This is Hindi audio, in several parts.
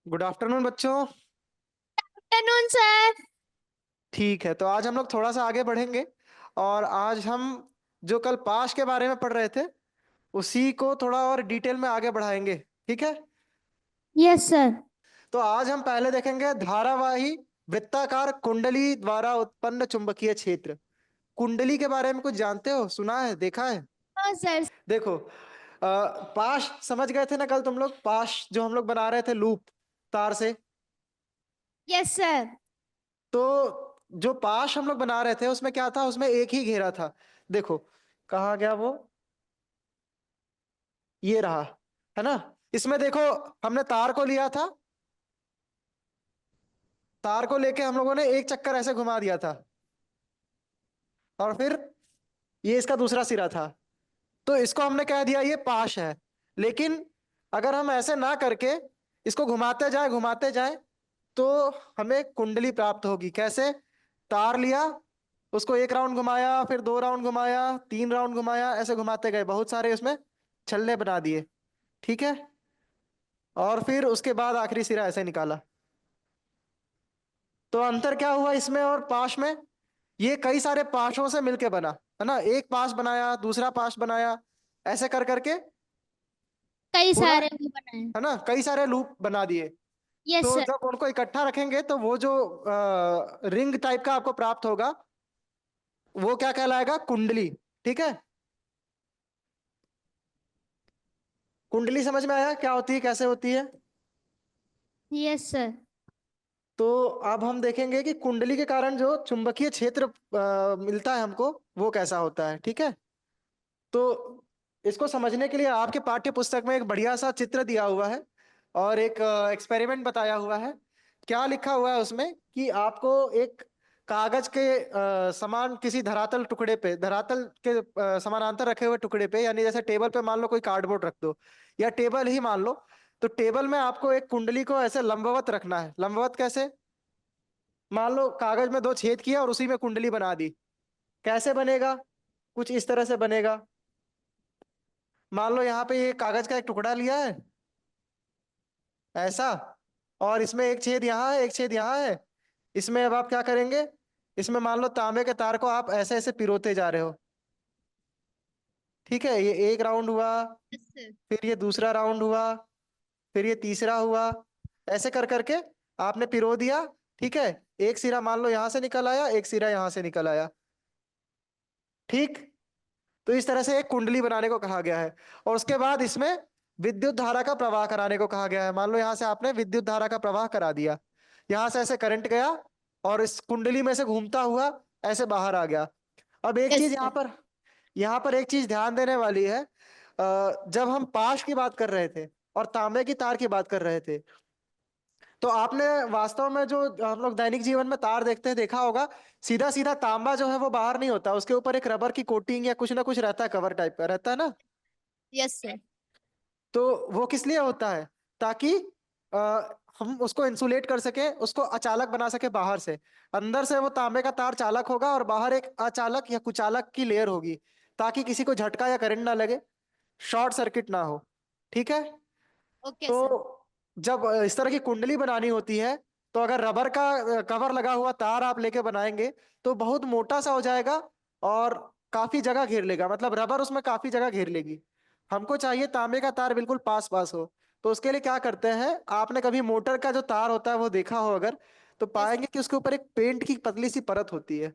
गुड आफ्टरनून बच्चों। Afternoon sir. ठीक है, तो आज हम लोग थोड़ा सा आगे बढ़ेंगे और आज हम जो कल पास्ट के बारे में पढ़ रहे थे उसी को थोड़ा और डिटेल में आगे बढ़ाएंगे। ठीक है, यस सर। तो आज हम पहले देखेंगे धारावाही वृत्ताकार कुंडली द्वारा उत्पन्न चुंबकीय क्षेत्र। कुंडली के बारे में कुछ जानते हो, सुना है, देखा है? हाँ सर। देखो, पास्ट समझ गए थे ना कल तुम लोग, पास्ट जो हम लोग बना रहे थे लूप तार से। Yes sir. तो जो पाश हम लोग बना रहे थे उसमें क्या था, उसमें एक ही घेरा था। देखो कहाँ गया वो, ये रहा, है ना। इसमें देखो, हमने तार को लिया था, तार को लेके हम लोगों ने एक चक्कर ऐसे घुमा दिया था और फिर ये इसका दूसरा सिरा था। तो इसको हमने कह दिया ये पाश है। लेकिन अगर हम ऐसे ना करके इसको घुमाते जाए तो हमें कुंडली प्राप्त होगी। कैसे? तार लिया, उसको एक राउंड घुमाया, फिर दो राउंड घुमाया, तीन राउंड घुमाया, ऐसे घुमाते गए, बहुत सारे उसमें छल्ले बना दिए। ठीक है, और फिर उसके बाद आखिरी सिरा ऐसे निकाला। तो अंतर क्या हुआ इसमें और पाश में? ये कई सारे पाशों से मिलके बना, है ना। एक पाश बनाया, दूसरा पाश बनाया, ऐसे कर करके कई पूरा, सारे भी बनाए। है ना, कई सारे लूप बना दिए। यस तो सर। जब उनको इकट्ठा रखेंगे तो वो जो रिंग टाइप का आपको प्राप्त होगा वो क्या कहलाएगा? कुंडली। ठीक है, कुंडली समझ में आया क्या होती है, कैसे होती है? Yes sir. तो अब हम देखेंगे कि कुंडली के कारण जो चुंबकीय क्षेत्र मिलता है हमको वो कैसा होता है। ठीक है, तो इसको समझने के लिए आपके पाठ्य पुस्तक में एक बढ़िया सा चित्र दिया हुआ है और एक एक्सपेरिमेंट बताया हुआ है। क्या लिखा हुआ है उसमें कि आपको एक कागज के समान किसी धरातल टुकड़े पे, धरातल के समानांतर रखे हुए टुकड़े पे, यानी जैसे टेबल पे मान लो कोई कार्डबोर्ड रख दो या टेबल ही मान लो, तो टेबल में आपको एक कुंडली को ऐसे लंबवत रखना है। लंबवत कैसे? मान लो कागज में दो छेद किया और उसी में कुंडली बना दी। कैसे बनेगा? कुछ इस तरह से बनेगा। मान लो यहाँ पे ये कागज का एक टुकड़ा लिया है ऐसा, और इसमें एक छेद यहाँ है, एक छेद यहाँ है। इसमें अब आप क्या करेंगे, इसमें मान लो तांबे के तार को आप ऐसे ऐसे पिरोते जा रहे हो। ठीक है, ये एक राउंड हुआ, यस सर। फिर ये दूसरा राउंड हुआ, फिर ये तीसरा हुआ, ऐसे कर करके आपने पिरो दिया। ठीक है, एक सिरा मान लो यहां से निकल आया, एक सिरा यहां से निकल आया। ठीक, तो इस तरह से एक कुंडली बनाने को कहा गया है। और उसके बाद इसमें विद्युत धारा का प्रवाह कराने को कहा गया है। मान लो यहां से आपने विद्युत धारा का प्रवाह करा दिया, यहां से ऐसे करंट गया और इस कुंडली में से घूमता हुआ ऐसे बाहर आ गया। अब एक यस चीज सर। यहाँ पर एक चीज ध्यान देने वाली है। जब हम पाश की बात कर रहे थे और तांबे की तार की बात कर रहे थे, तो आपने वास्तव में जो हम लोग दैनिक जीवन में तार देखते हैं देखा होगा, सीधा सीधा तांबा जो है वो बाहर नहीं होता, उसके ऊपर एक रबर की कोटिंग या कुछ ना कुछ रहता है, कवर टाइप का रहता है ना। Yes sir. तो वो किस लिए होता है? ताकि हम उसको इंसुलेट कर सके, उसको अचालक बना सके बाहर से। अंदर से वो तांबे का तार चालक होगा और बाहर एक अचालक या कुचालक की लेयर होगी, ताकि किसी को झटका या करंट ना लगे, शॉर्ट सर्किट ना हो। ठीक है, ओके सर। तो जब इस तरह की कुंडली बनानी होती है तो अगर रबर का कवर लगा हुआ तार आप लेके बनाएंगे तो बहुत मोटा सा हो जाएगा और काफी जगह घेर लेगा, मतलब रबर उसमें काफी जगह घेर लेगी। हमको चाहिए तांबे का तार बिल्कुल पास पास हो। तो उसके लिए क्या करते हैं, आपने कभी मोटर का जो तार होता है वो देखा हो अगर, तो यस पाएंगे कि उसके ऊपर एक पेंट की पतली सी परत होती है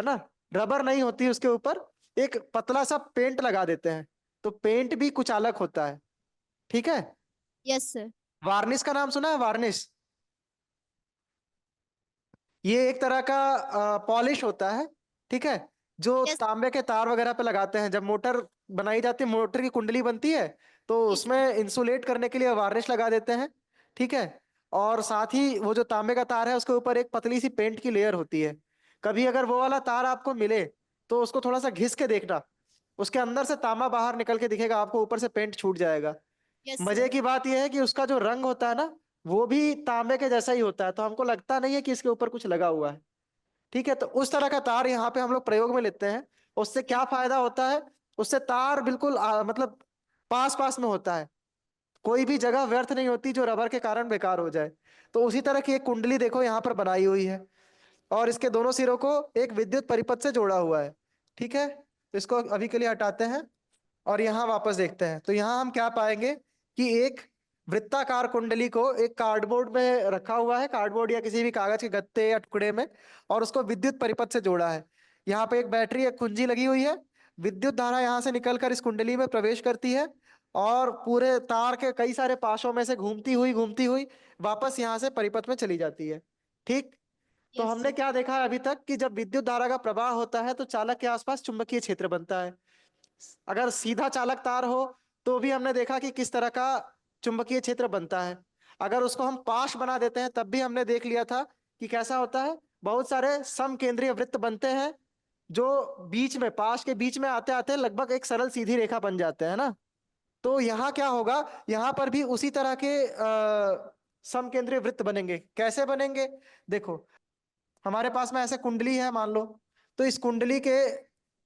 ना। रबर नहीं होती उसके ऊपर, एक पतला सा पेंट लगा देते हैं, तो पेंट भी कुछ अलग होता है। ठीक है, यस सर। वार्निश का नाम सुना है? वार्निश, ये एक तरह का पॉलिश होता है। ठीक है, जो यस तांबे के तार वगैरह पे लगाते हैं, जब मोटर बनाई जाती है, मोटर की कुंडली बनती है, तो जी उसमें सर। इंसुलेट करने के लिए वार्निश लगा देते हैं। ठीक है, और साथ ही वो जो तांबे का तार है उसके ऊपर एक पतली सी पेंट की लेयर होती है। कभी अगर वो वाला तार आपको मिले तो उसको थोड़ा सा घिस के देखना, उसके अंदर से तांबा बाहर निकल के दिखेगा आपको, ऊपर से पेंट छूट जाएगा। यस मजे सर। की बात यह है कि उसका जो रंग होता है ना वो भी तांबे के जैसा ही होता है, तो हमको लगता नहीं है कि इसके ऊपर कुछ लगा हुआ है। ठीक है, तो उस तरह का तार यहाँ पे हम लोग प्रयोग में लेते हैं। उससे यस क्या फायदा होता है? उससे तार बिल्कुल मतलब पास पास में होता है, कोई भी जगह व्यर्थ नहीं होती जो रबर के कारण बेकार हो जाए। तो उसी तरह की एक कुंडली देखो यहाँ पर बनाई हुई है, और इसके दोनों सिरों को एक विद्युत परिपथ से जोड़ा हुआ है। ठीक है, तो इसको अभी के लिए हटाते हैं और यहाँ वापस देखते हैं। तो यहाँ हम क्या पाएंगे कि एक वृत्ताकार कुंडली को एक कार्डबोर्ड में रखा हुआ है, कार्डबोर्ड या किसी भी कागज के गत्ते या टुकड़े में, और उसको विद्युत परिपथ से जोड़ा है। यहाँ पे एक बैटरी, एक कुंजी लगी हुई है। विद्युत धारा यहाँ से निकलकर इस कुंडली में प्रवेश करती है, और पूरे तार के कई सारे पाशों में से घूमती हुई वापस यहाँ से परिपथ में चली जाती है। ठीक। तो यस हमने सर। क्या देखा है अभी तक कि जब विद्युत धारा का प्रवाह होता है तो चालक के आसपास चुंबकीय क्षेत्र बनता है। अगर सीधा चालक तार हो तो भी हमने देखा कि किस तरह का चुंबकीय क्षेत्र बनता है। अगर उसको हम पाश बना देते हैं तब भी हमने देख लिया था कि कैसा होता है। बहुत सारे समकेंद्रीय वृत्त बनते हैं जो बीच में, पाश के बीच में आते आते लगभग एक सरल सीधी रेखा बन जाते हैं ना। तो यहाँ क्या होगा, यहाँ पर भी उसी तरह के समकेंद्रीय वृत्त बनेंगे। कैसे बनेंगे, देखो हमारे पास में ऐसे कुंडली है मान लो। तो इस कुंडली के,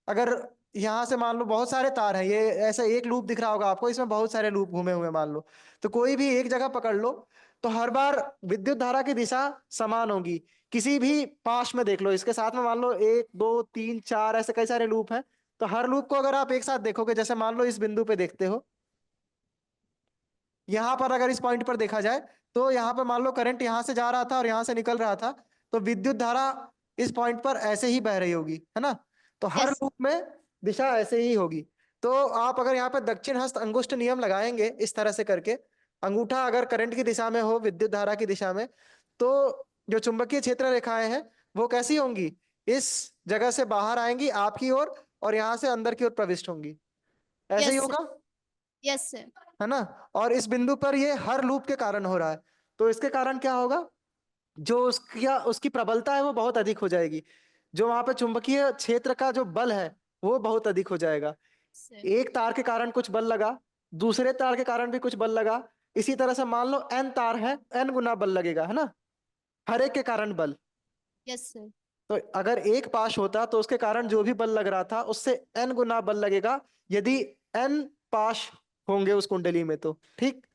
अगर यहां से मान लो बहुत सारे तार हैं, ये ऐसा एक लूप दिख रहा होगा आपको, इसमें बहुत सारे लूप घूमे हुए हैं मान लो। तो कोई भी एक जगह पकड़ लो, तो हर बार विद्युत धारा की दिशा समान होगी। किसी भी पाश में देख लो, इसके साथ में मान लो एक दो तीन चार ऐसे कई सारे लूप हैं। तो हर लूप को अगर आप एक साथ देखोगे, जैसे मान लो इस बिंदु पे देखते हो, यहां पर अगर इस पॉइंट पर देखा जाए, तो यहां पर मान लो करंट यहां से जा रहा था और यहां से निकल रहा था। तो विद्युत धारा इस पॉइंट पर ऐसे ही बह रही होगी, है ना। तो हर यस लूप में दिशा ऐसे ही होगी। तो आप अगर यहाँ पे दक्षिण हस्त अंगुष्ठ नियम लगाएंगे इस तरह से करके, अंगूठा अगर करंट की दिशा में हो, विद्युत धारा की दिशा में, तो जो चुंबकीय क्षेत्र रेखाएं हैं वो कैसी होंगी, इस जगह से बाहर आएंगी आपकी ओर, और यहाँ से अंदर की ओर प्रविष्ट होंगी। ऐसे ही यस सर। होगा, यस सर। है ना। और इस बिंदु पर ये हर लूप के कारण हो रहा है। तो इसके कारण क्या होगा, जो उसकी उसकी प्रबलता है वो बहुत अधिक हो जाएगी। जो वहां पे चुंबकीय क्षेत्र का जो बल है वो बहुत अधिक हो जाएगा। सर। एक तार के कारण कुछ बल लगा, दूसरे तार के कारण भी कुछ बल लगा, इसी तरह से मान लो एन तार है, एन गुना बल लगेगा, है ना, हर एक के कारण बल। Yes sir. तो अगर एक पाश होता तो उसके कारण जो भी बल लग रहा था उससे एन गुना बल लगेगा, यदि एन पाश होंगे उस कुंडली में तो। ठीक,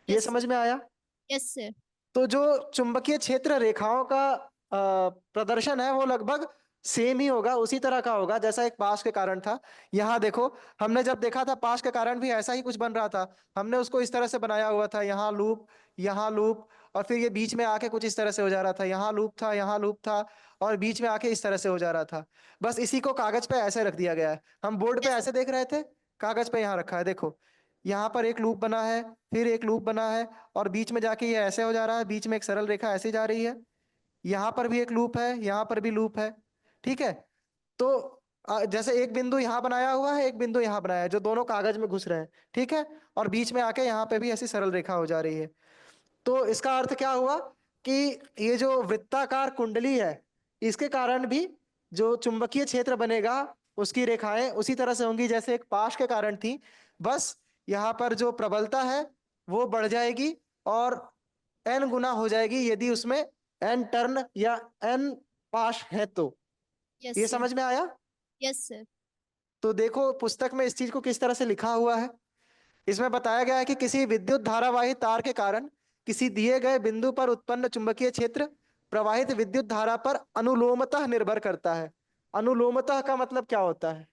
ये यस सर। समझ में आया। Yes sir. तो जो चुंबकीय क्षेत्र रेखाओं का प्रदर्शन है वो लगभग सेम ही होगा, उसी तरह का होगा जैसा एक पाश के कारण था। यहाँ देखो, हमने जब देखा था पाश के कारण भी ऐसा ही कुछ बन रहा था। हमने उसको इस तरह से बनाया हुआ था, यहाँ लूप, यहाँ लूप, और फिर ये बीच में आके कुछ इस तरह से हो जा रहा था, यहाँ लूप था, यहाँ लूप था, और बीच में आके इस तरह से हो जा रहा था। बस इसी को कागज पे ऐसे रख दिया गया है। हम बोर्ड पे यस ऐसे देख रहे थे, कागज पे यहाँ रखा है। देखो यहाँ पर एक लूप बना है, फिर एक लूप बना है, और बीच में जाके ये ऐसे हो जा रहा है, बीच में एक सरल रेखा ऐसे जा रही है। यहाँ पर भी एक लूप है, यहाँ पर भी लूप है। ठीक है। तो जैसे एक बिंदु यहाँ बनाया हुआ है, एक बिंदु यहाँ बनाया है, जो दोनों कागज में घुस रहे हैं। ठीक है। और बीच में आके यहाँ पे भी ऐसी सरल रेखा हो जा रही है। तो इसका अर्थ क्या हुआ कि ये जो वृत्ताकार कुंडली है, इसके कारण भी जो चुंबकीय क्षेत्र बनेगा उसकी रेखाएं उसी तरह से होंगी जैसे एक पाश के कारण थी। बस यहाँ पर जो प्रबलता है वो बढ़ जाएगी, और एन गुना हो जाएगी यदि उसमें एन टर्न या एन पाश है तो। यस ये सर। समझ में आया। Yes sir. तो देखो पुस्तक में इस चीज को किस तरह से लिखा हुआ है। इसमें बताया गया है कि किसी विद्युत धारावाही तार के कारण किसी दिए गए बिंदु पर उत्पन्न चुंबकीय क्षेत्र प्रवाहित विद्युत धारा पर अनुलोमतः निर्भर करता है। अनुलोमतः का मतलब क्या होता है,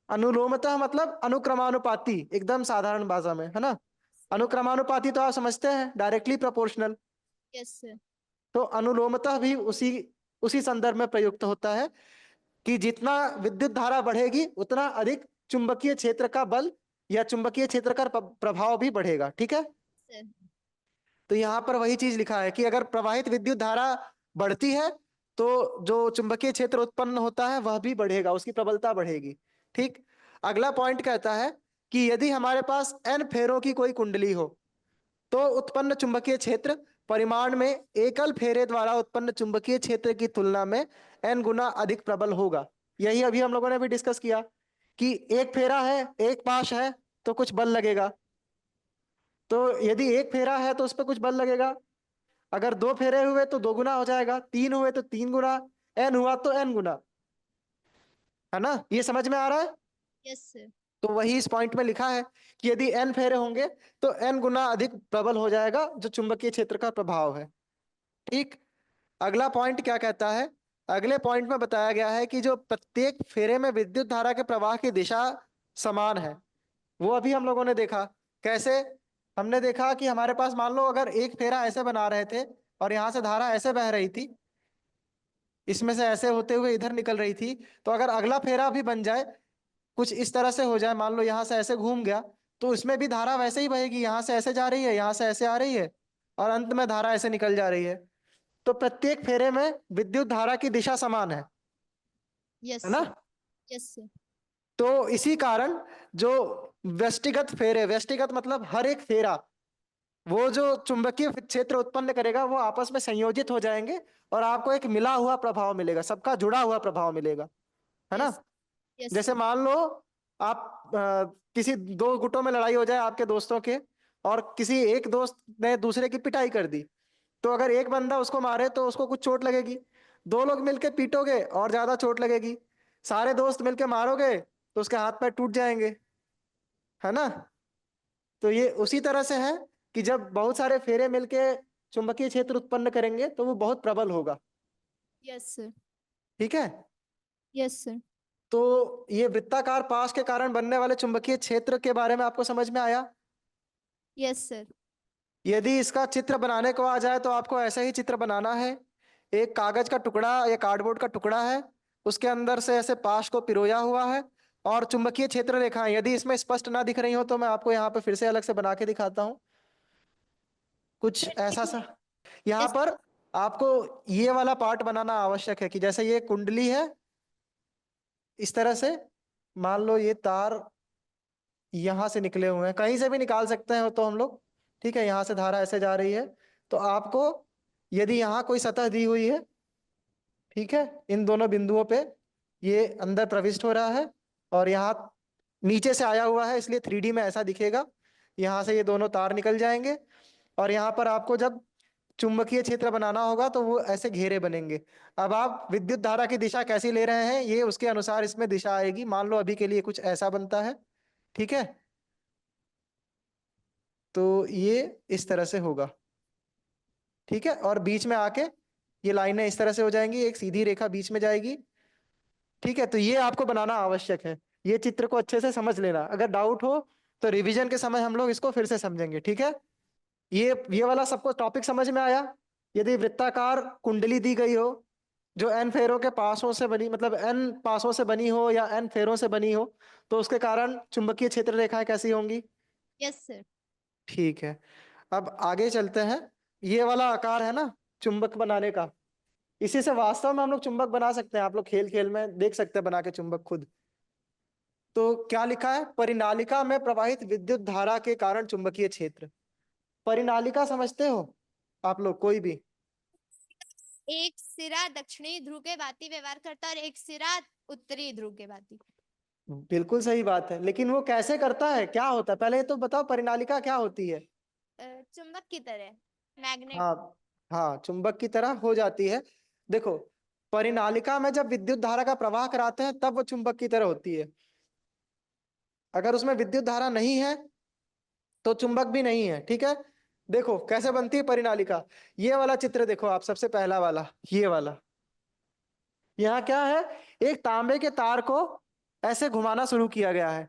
अनुलोमतः मतलब अनुक्रमानुपाती, एकदम साधारण भाषा में, है ना। अनुक्रमानुपाती तो आप समझते हैं, डायरेक्टली प्रोपोर्शनल। Yes sir. तो अनुलोमतः भी उसी उसी संदर्भ में प्रयुक्त होता है कि जितना विद्युत धारा बढ़ेगी उतना अधिक चुंबकीय क्षेत्र का बल या चुंबकीय क्षेत्र का प्रभाव भी बढ़ेगा। ठीक है। सर। तो यहाँ पर वही चीज लिखा है कि अगर प्रवाहित विद्युत धारा बढ़ती है तो जो चुंबकीय क्षेत्र उत्पन्न होता है वह भी बढ़ेगा, उसकी प्रबलता बढ़ेगी। ठीक। अगला पॉइंट कहता है कि यदि हमारे पास एन फेरों की कोई कुंडली हो तो उत्पन्न चुंबकीय क्षेत्र परिमाण में एकल फेरे द्वारा उत्पन्न चुंबकीय क्षेत्र की तुलना में एन गुना अधिक प्रबल होगा। यही अभी हम लोगों ने भी डिस्कस किया कि एक फेरा है, एक पाश है, तो कुछ बल लगेगा। तो यदि एक फेरा है तो उस पर कुछ बल लगेगा। अगर दो फेरे हुए तो दो गुना हो जाएगा, तीन हुए तो तीन गुना, एन हुआ तो एन गुना, है ना। ये समझ में आ रहा है। Yes sir. तो वही इस पॉइंट में लिखा है कि यदि n फेरे होंगे तो n गुना अधिक प्रबल हो जाएगा जो चुंबकीय क्षेत्र का प्रभाव है। ठीक। अगला पॉइंट क्या कहता है? अगले पॉइंट में बताया गया है कि जो प्रत्येक फेरे में विद्युत धारा के प्रवाह की दिशा समान है। वो अभी हम लोगों ने देखा। कैसे? हमने देखा कि हमारे पास मान लो अगर एक फेरा ऐसे बना रहे थे और यहां से धारा ऐसे बह रही थी, इसमें से ऐसे होते हुए इधर निकल रही थी, तो अगर अगला फेरा भी बन जाए, कुछ इस तरह से हो जाए, मान लो यहां से ऐसे घूम गया, तो इसमें भी धारा वैसे ही बहेगी, यहां से ऐसे जा रही है, यहां से ऐसे आ रही है, और अंत में धारा ऐसे निकल जा रही है। तो प्रत्येक फेरे में विद्युत धारा की दिशा समान यस है ना? सर। Yes sir. तो इसी कारण जो व्यष्टिगत फेरे, व्यष्टिगत मतलब हर एक फेरा, वो जो चुंबकीय क्षेत्र उत्पन्न करेगा वो आपस में संयोजित हो जाएंगे और आपको एक मिला हुआ प्रभाव मिलेगा, सबका जुड़ा हुआ प्रभाव मिलेगा, है ना? यस। यस जैसे सर। मान लो आप किसी दो गुटों में लड़ाई हो जाए आपके दोस्तों के, और किसी एक दोस्त ने दूसरे की पिटाई कर दी, तो अगर एक बंदा उसको मारे तो उसको कुछ चोट लगेगी, दो लोग मिलके पीटोगे और ज्यादा चोट लगेगी, सारे दोस्त मिलके मारोगे तो उसके हाथ पैर टूट जाएंगे, है ना? तो ये उसी तरह से है कि जब बहुत सारे फेरे मिलके चुंबकीय क्षेत्र उत्पन्न करेंगे तो वो बहुत प्रबल होगा। Yes sir. ठीक है। Yes sir. तो ये वृत्ताकार पाश के कारण बनने वाले चुंबकीय क्षेत्र के बारे में आपको समझ में आया? Yes sir. यदि इसका चित्र बनाने को आ जाए तो आपको ऐसा ही चित्र बनाना है। एक कागज का टुकड़ा या कार्डबोर्ड का टुकड़ा है, उसके अंदर से ऐसे पाश को पिरोया हुआ है, और चुंबकीय क्षेत्र रेखाएं यदि इसमें स्पष्ट ना दिख रही हो तो मैं आपको यहाँ पे फिर से अलग से बना के दिखाता हूँ, कुछ ऐसा सा। यहाँ यस। पर आपको ये वाला पार्ट बनाना आवश्यक है कि जैसे ये कुंडली है, इस तरह से मान लो ये तार यहां से निकले हुए हैं, कहीं से भी निकाल सकते हैं तो हम लोग। ठीक है, यहां से धारा ऐसे जा रही है, तो आपको यदि यहाँ कोई सतह दी हुई है, ठीक है, इन दोनों बिंदुओं पे ये अंदर प्रविष्ट हो रहा है, और यहाँ नीचे से आया हुआ है इसलिए 3D में ऐसा दिखेगा, यहाँ से ये दोनों तार निकल जाएंगे, और यहाँ पर आपको जब चुंबकीय क्षेत्र बनाना होगा तो वो ऐसे घेरे बनेंगे। अब आप विद्युत धारा की दिशा कैसी ले रहे हैं ये उसके अनुसार इसमें दिशा आएगी। मान लो अभी के लिए कुछ ऐसा बनता है, ठीक है, तो ये इस तरह से होगा, ठीक है, और बीच में आके ये लाइनें इस तरह से हो जाएंगी, एक सीधी रेखा बीच में जाएगी। ठीक है, तो ये आपको बनाना आवश्यक है। ये चित्र को अच्छे से समझ लेना, अगर डाउट हो तो रिवीजन के समय हम लोग इसको फिर से समझेंगे, ठीक है? ये वाला सबको टॉपिक समझ में आया? यदि वृत्ताकार कुंडली दी गई हो जो एन फेरों के पासों से बनी, मतलब एन पासों से बनी हो या एन फेरों से बनी हो, तो उसके कारण चुंबकीय क्षेत्र रेखाएं कैसी होंगी? Yes sir. ठीक है। अब आगे चलते हैं। ये वाला आकार है ना चुंबक बनाने का, इसी से वास्तव में हम लोग चुंबक बना सकते हैं, आप लोग खेल खेल में देख सकते हैं बना के चुंबक खुद। तो क्या लिखा है? परिनालिका में प्रवाहित विद्युत धारा के कारण चुंबकीय क्षेत्र। परिनालिका समझते हो आप लोग कोई भी? एक सिरा दक्षिणी ध्रुव के भांति व्यवहार करता है और एक सिरा उत्तरी ध्रुव के भांति। बिल्कुल सही बात है, लेकिन वो कैसे करता है, क्या होता है, पहले ये तो बताओ परिनालिका क्या होती है? चुंबक की तरह, मैग्नेट। हाँ, हाँ, चुंबक की तरह हो जाती है। देखो, परिनालिका में जब विद्युत धारा का प्रवाह कराते हैं तब वो चुंबक की तरह होती है। अगर उसमें विद्युत धारा नहीं है तो चुंबक भी नहीं है, ठीक है? देखो कैसे बनती है परिनालिका। ये वाला चित्र देखो आप, सबसे पहला वाला, ये वाला। यहाँ क्या है? एक तांबे के तार को ऐसे घुमाना शुरू किया गया है।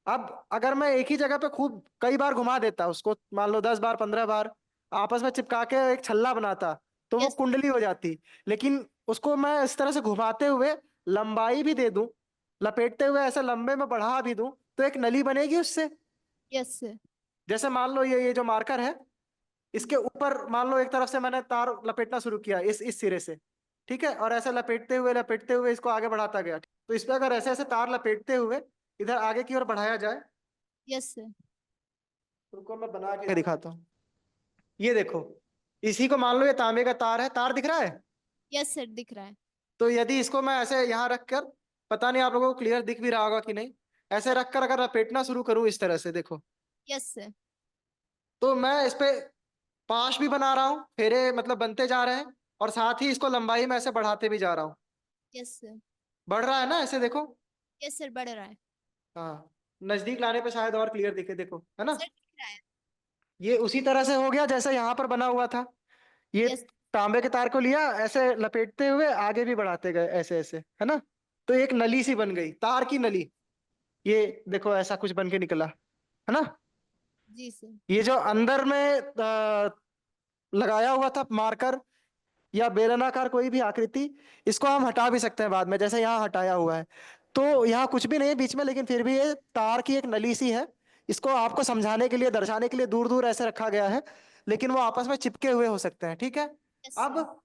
अब अगर मैं एक ही जगह पे खूब कई बार घुमा देता उसको, मान लो 10 बार 15 बार आपस में चिपका के एक छल्ला बनाता, तो वो यस। कुंडली हो जाती। लेकिन उसको मैं इस तरह से घुमाते हुए लंबाई भी दे दूं, लपेटते हुए ऐसे लंबे में बढ़ा भी दूं, तो एक नली बनेगी उससे। Yes sir. जैसे मान लो ये जो मार्कर है, इसके ऊपर मान लो एक तरफ से मैंने तार लपेटना शुरू किया इस सिरे से, ठीक है, और ऐसे लपेटते हुए इसको आगे बढ़ाता गया, तो इस पे अगर ऐसे ऐसे तार लपेटते हुए इधर आगे की ओर बढ़ाया जाए, यस सर। रुको मैं बना के दिखाता हूँ। ये देखो, इसी को मान लो ये तांबे का तार है, तार दिख रहा है? यस सर दिख रहा है। तो यदि इसको मैं ऐसे यहाँ रख कर, पता नहीं आप लोगों को क्लियर दिख भी रहा होगा कि नहीं, ऐसे रख कर अगर लपेटना शुरू करूँ इस तरह से, देखो, यस सर। तो मैं इस पे पाश भी बना रहा हूँ, फेरे मतलब बनते जा रहे हैं, और साथ ही इसको लंबाई में ऐसे बढ़ाते भी जा रहा हूँ। Yes sir. बढ़ रहा है ना ऐसे, देखो। यस सर बढ़ रहा है। हाँ, नजदीक लाने पे शायद और क्लियर दिखे, देखो है ना। सर दिख रहा है। ये उसी तरह से हो गया जैसा यहाँ पर बना हुआ था। ये यस। तांबे के तार को लिया, ऐसे लपेटते हुए आगे भी बढ़ाते गए, ऐसे ऐसे, है ना। तो एक नली सी बन गई, तार की नली। ये देखो ऐसा कुछ बन के निकला, है ना। जी सर। ये जो अंदर में लगाया हुआ था मार्कर या बेलनाकार कोई भी आकृति, इसको हम हटा भी सकते हैं बाद में, जैसे यहाँ हटाया हुआ है। तो यहाँ कुछ भी नहीं है बीच में, लेकिन फिर भी ये तार की एक नली सी है। इसको आपको समझाने के लिए, दर्शाने के लिए दूर दूर ऐसे रखा गया है, लेकिन वो आपस में चिपके हुए हो सकते हैं, ठीक है। Yes sir. अब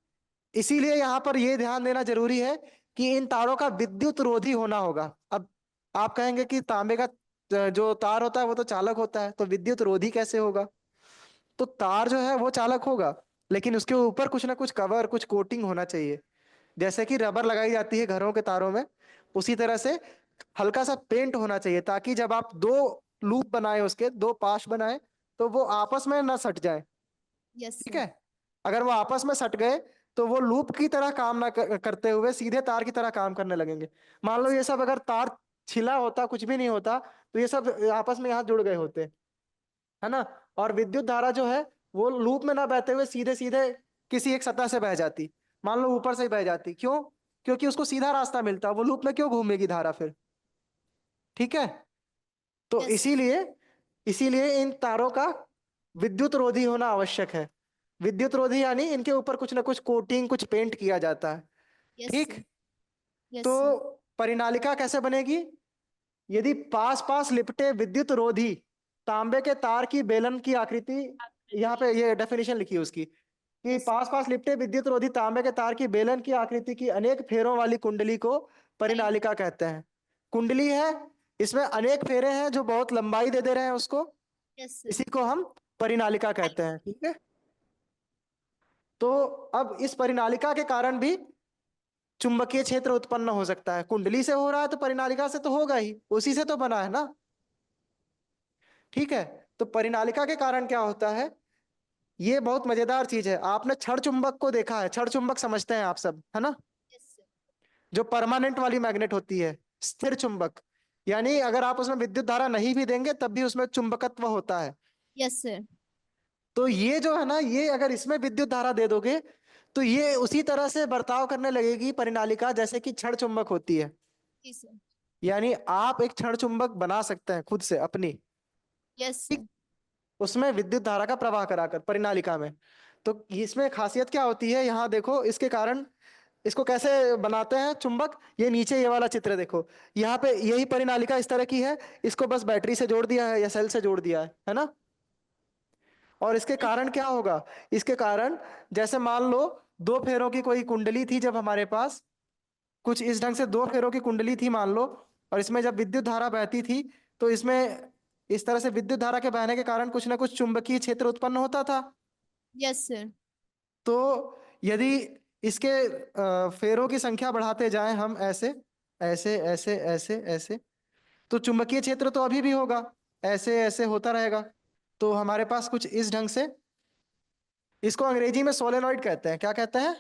इसीलिए यहाँ पर ये ध्यान देना जरूरी है कि इन तारों का विद्युत रोधी होना होगा। अब आप कहेंगे कि तांबे का जो तार होता है वो तो चालक होता है, तो विद्युत रोधी कैसे होगा। तो तार जो है वो चालक होगा, लेकिन उसके ऊपर कुछ ना कुछ कवर, कुछ कोटिंग होना चाहिए। जैसे कि रबर लगाई जाती है घरों के तारों में, उसी तरह से हल्का सा पेंट होना चाहिए, ताकि जब आप दो लूप बनाए, उसके दो पाश बनाए, तो वो आपस में ना सट जाए। यस ठीक सर। है। अगर वो आपस में सट गए तो वो लूप की तरह काम ना करते हुए सीधे तार की तरह काम करने लगेंगे। मान लो ये सब अगर तार छिला होता, कुछ भी नहीं होता, तो ये सब आपस में यहाँ जुड़ गए होते, है ना। और विद्युत धारा जो है वो लूप में ना बहते हुए सीधे सीधे किसी एक सतह से बह जाती। मान लो ऊपर से ही बह जाती, क्यों? क्योंकि उसको सीधा रास्ता मिलता, वो लूप में क्यों घूमेगी धारा फिर। ठीक है। तो यस सर। इसीलिए इसीलिए इन तारों का विद्युत रोधी होना आवश्यक है। विद्युत रोधी यानी इनके ऊपर कुछ ना कुछ कोटिंग, कुछ पेंट किया जाता है। यस ठीक। सर। Yes sir. तो परिनालिका कैसे बनेगी? यदि पास पास लिपटे विद्युत रोधी तांबे के तार की बेलन की आकृति, यहाँ पे ये डेफिनेशन लिखी है उसकी, कि यस पास पास लिपटे विद्युत रोधी तांबे के तार की बेलन की आकृति की अनेक फेरों वाली कुंडली को सर। परिनालिका कहते हैं। कुंडली है, इसमें अनेक फेरे हैं जो बहुत लंबाई दे दे रहे हैं उसको, यस सर। इसी को हम परिनालिका कहते हैं। ठीक है। तो अब इस परिनालिका के कारण भी चुंबकीय क्षेत्र उत्पन्न हो सकता है। कुंडली से हो रहा है तो परिनालिका से तो होगा ही, उसी से तो बना है ना। ठीक है। तो परिनालिका के कारण क्या होता है, ये बहुत मजेदार चीज है। आपने छड़ चुंबक को देखा है, छड़ चुंबक समझते हैं आप सब, है ना। Yes sir. जो परमानेंट वाली मैग्नेट होती है, स्थिर चुंबक, यानी अगर आप उसमें विद्युत धारा नहीं भी देंगे तब भी उसमें चुंबकत्व होता है। Yes sir. तो ये जो है ना, ये अगर इसमें विद्युत धारा दे दोगे तो ये उसी तरह से बर्ताव करने लगेगी परिनालिका, जैसे कि छड़ चुंबक होती है। जी सर। यानी आप एक छड़ चुंबक बना सकते हैं खुद से अपनी, यस ठीक, सर। उसमें विद्युत धारा का प्रवाह कराकर परिनालिका में। तो इसमें खासियत क्या होती है, यहाँ देखो इसके कारण, इसको कैसे बनाते हैं चुंबक। ये नीचे ये वाला चित्र देखो, यहाँ पे यही परिनालिका इस तरह की है, इसको बस बैटरी से जोड़ दिया है या सेल से जोड़ दिया है ना। और इसके कारण क्या होगा, इसके कारण जैसे मान लो दो फेरों की कोई कुंडली थी जब हमारे पास, कुछ इस ढंग से दो फेरों की कुंडली थी मान लो, और इसमें जब विद्युत धारा बहती थी, तो इसमें इस तरह से विद्युत धारा के बहने के कारण कुछ ना कुछ चुंबकीय क्षेत्र उत्पन्न होता था। Yes sir. तो यदि इसके फेरों की संख्या बढ़ाते जाएं हम, ऐसे ऐसे ऐसे ऐसे ऐसे, तो चुंबकीय क्षेत्र तो अभी भी होगा, ऐसे ऐसे होता रहेगा। तो हमारे पास कुछ इस ढंग से, इसको अंग्रेजी में सोलेनॉइड कहते हैं। क्या कहते हैं?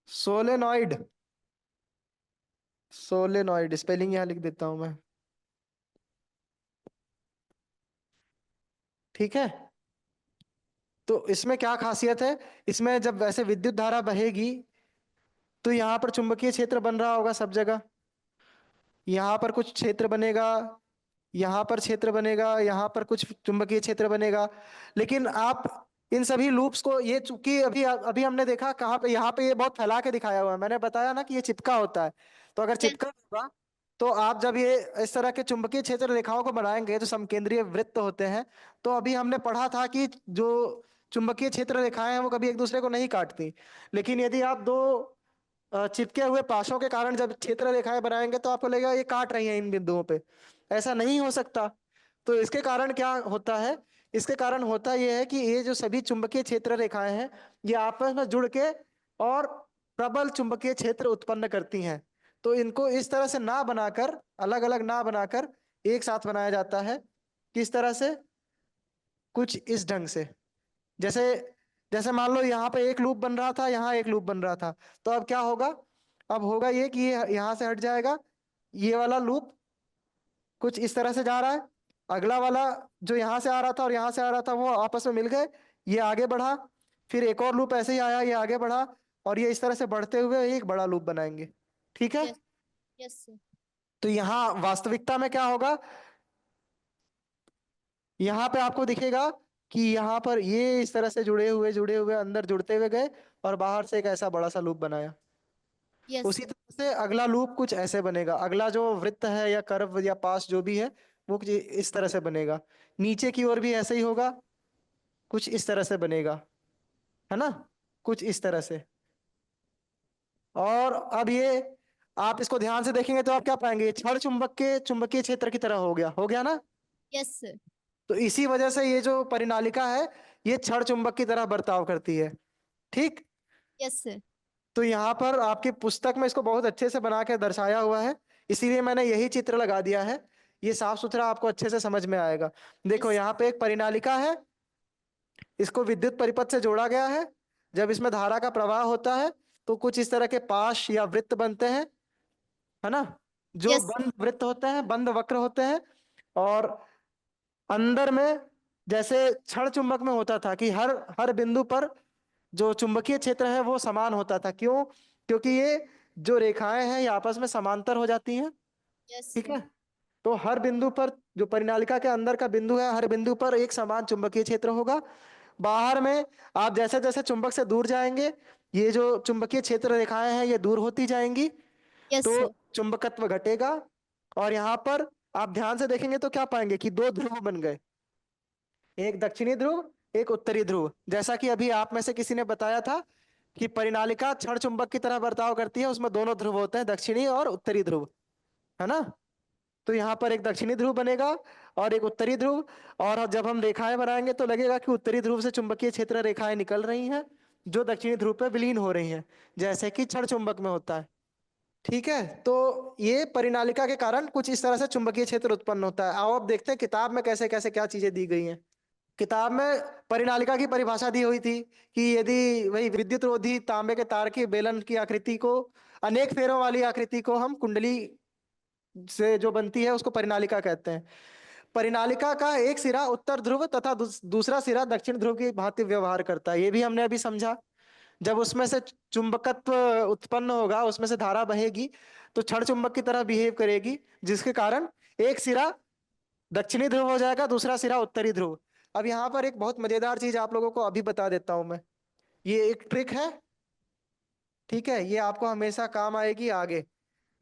सोलेनॉइड। सोलेनॉइड स्पेलिंग यहाँ लिख देता हूं मैं। ठीक है। तो इसमें क्या खासियत है, इसमें जब वैसे विद्युत धारा बहेगी तो यहाँ पर चुंबकीय क्षेत्र बन रहा होगा सब जगह, यहाँ पर कुछ क्षेत्र बनेगा, यहाँ पर क्षेत्र बनेगा, यहाँ पर कुछ चुंबकीय क्षेत्र बनेगा। लेकिन आप इन सभी लूप्स को, ये चूंकि अभी अभी हमने देखा कहाँ पे, यहाँ पे ये बहुत फैला के दिखाया हुआ है, मैंने बताया ना कि ये चिपका होता है। तो अगर यस। चिपका होगा तो आप जब ये इस तरह के चुंबकीय क्षेत्र रेखाओं को बनाएंगे जो समकेंद्रीय वृत्त होते हैं, तो अभी हमने पढ़ा था कि जो चुंबकीय क्षेत्र रेखाएं हैं वो कभी एक दूसरे को नहीं काटती। लेकिन यदि आप दो चिपके हुए पाशों के कारण जब क्षेत्र रेखाएं बनाएंगे तो आपको लगेगा ये काट रही हैं इन बिंदुओं पे। ऐसा नहीं हो सकता। तो इसके कारण क्या होता है, इसके कारण होता यह है कि ये जो सभी चुंबकीय क्षेत्र रेखाएं हैं, ये आपस में जुड़ के और प्रबल चुंबकीय क्षेत्र उत्पन्न करती हैं। तो इनको इस तरह से ना बनाकर, अलग अलग ना बनाकर एक साथ बनाया जाता है। किस तरह से? कुछ इस ढंग से, जैसे जैसे मान लो यहाँ पे एक लूप बन रहा था, यहाँ एक लूप बन रहा था, तो अब क्या होगा, अब होगा ये कि ये यहाँ से हट जाएगा, ये वाला लूप कुछ इस तरह से जा रहा है। अगला वाला जो यहाँ से आ रहा था और यहाँ से आ रहा था वो आपस में मिल गए, ये आगे बढ़ा। फिर एक और लूप ऐसे ही आया, ये आगे बढ़ा। और ये इस तरह से बढ़ते हुए एक बड़ा लूप बनाएंगे। ठीक है। यस। Yes sir. तो यहाँ वास्तविकता में क्या होगा, यहाँ पे आपको दिखेगा कि यहाँ पर ये इस तरह से जुड़े हुए अंदर जुड़ते हुए गए, और बाहर से एक ऐसा बड़ा सा लूप बनाया। यस उसी सर। तरह से अगला लूप कुछ ऐसे बनेगा, अगला जो वृत्त है या कर्व या पास जो भी है, वो कुछ इस तरह से बनेगा। नीचे की ओर भी ऐसे ही होगा, कुछ इस तरह से बनेगा, है ना, कुछ इस तरह से। और अब ये आप इसको ध्यान से देखेंगे तो आप क्या पाएंगे, ये क्षण चुंबक के चुंबकीय क्षेत्र की तरह हो गया ना। Yes sir. तो इसी वजह से ये जो परिनालिका है, ये क्षण चुंबक की तरह बर्ताव करती है। ठीक। Yes sir. तो यहाँ पर आपकी पुस्तक में इसको बहुत अच्छे से बना के दर्शाया हुआ है, इसीलिए मैंने यही चित्र लगा दिया है। ये साफ सुथरा आपको अच्छे से समझ में आएगा। देखो यस। यहाँ पे एक परिनालिका है, इसको विद्युत परिपथ से जोड़ा गया है। जब इसमें धारा का प्रवाह होता है तो कुछ इस तरह के पाश या वृत्त बनते हैं, है ना, जो यस। बंद वृत्त होते हैं, बंद वक्र होते हैं। और अंदर में जैसे क्षण चुंबक में होता था कि हर हर बिंदु पर जो चुंबकीय क्षेत्र है वो समान होता था। क्यों? क्योंकि ये जो रेखाएं हैं ये आपस में समांतर हो जाती हैं। यस ठीक सर। है। तो हर बिंदु पर, जो परिनालिका के अंदर का बिंदु है, हर बिंदु पर एक समान चुंबकीय क्षेत्र होगा। बाहर में आप जैसे जैसे चुंबक से दूर जाएंगे, ये जो चुंबकीय क्षेत्र रेखाएं हैं ये दूर होती जाएंगी, यस तो सर। चुंबकत्व घटेगा। और यहाँ पर आप ध्यान से देखेंगे तो क्या पाएंगे कि दो ध्रुव बन गए, एक दक्षिणी ध्रुव, एक उत्तरी ध्रुव। जैसा कि अभी आप में से किसी ने बताया था कि परिनालिका क्षण चुंबक की तरह बर्ताव करती है, उसमें दोनों ध्रुव होते हैं, दक्षिणी और उत्तरी ध्रुव, है ना। तो यहाँ पर एक दक्षिणी ध्रुव बनेगा और एक उत्तरी ध्रुव। और जब हम रेखाएं बनाएंगे तो लगेगा कि उत्तरी ध्रुव से चुंबकीय क्षेत्र रेखाएं निकल रही हैं, जो दक्षिणी ध्रुव पे विलीन हो रही हैं, जैसे कि क्षण चुंबक में होता है। ठीक है। तो ये परिनालिका के कारण कुछ इस तरह से चुंबकीय क्षेत्र उत्पन्न होता है। आओ अब देखते हैं किताब में कैसे कैसे क्या चीजें दी गई हैं। किताब में परिनालिका की परिभाषा दी हुई थी कि यदि वही विद्युत रोधी तांबे के तार की बेलन की आकृति को, अनेक फेरों वाली आकृति को हम कुंडली से जो बनती है उसको परिनालिका कहते हैं। परिनालिका का एक सिरा उत्तर ध्रुव तथा दूसरा सिरा दक्षिण ध्रुव की भांति व्यवहार करता है, ये भी हमने अभी समझा। जब उसमें से चुंबकत्व उत्पन्न होगा, उसमें से धारा बहेगी, तो क्षण चुंबक की तरह बिहेव करेगी, जिसके कारण एक सिरा दक्षिणी ध्रुव हो जाएगा, दूसरा सिरा उत्तरी ध्रुव। अब यहाँ पर एक बहुत मजेदार चीज आप लोगों को अभी बता देता हूं मैं। ये एक ट्रिक है, ठीक है, ये आपको हमेशा काम आएगी आगे।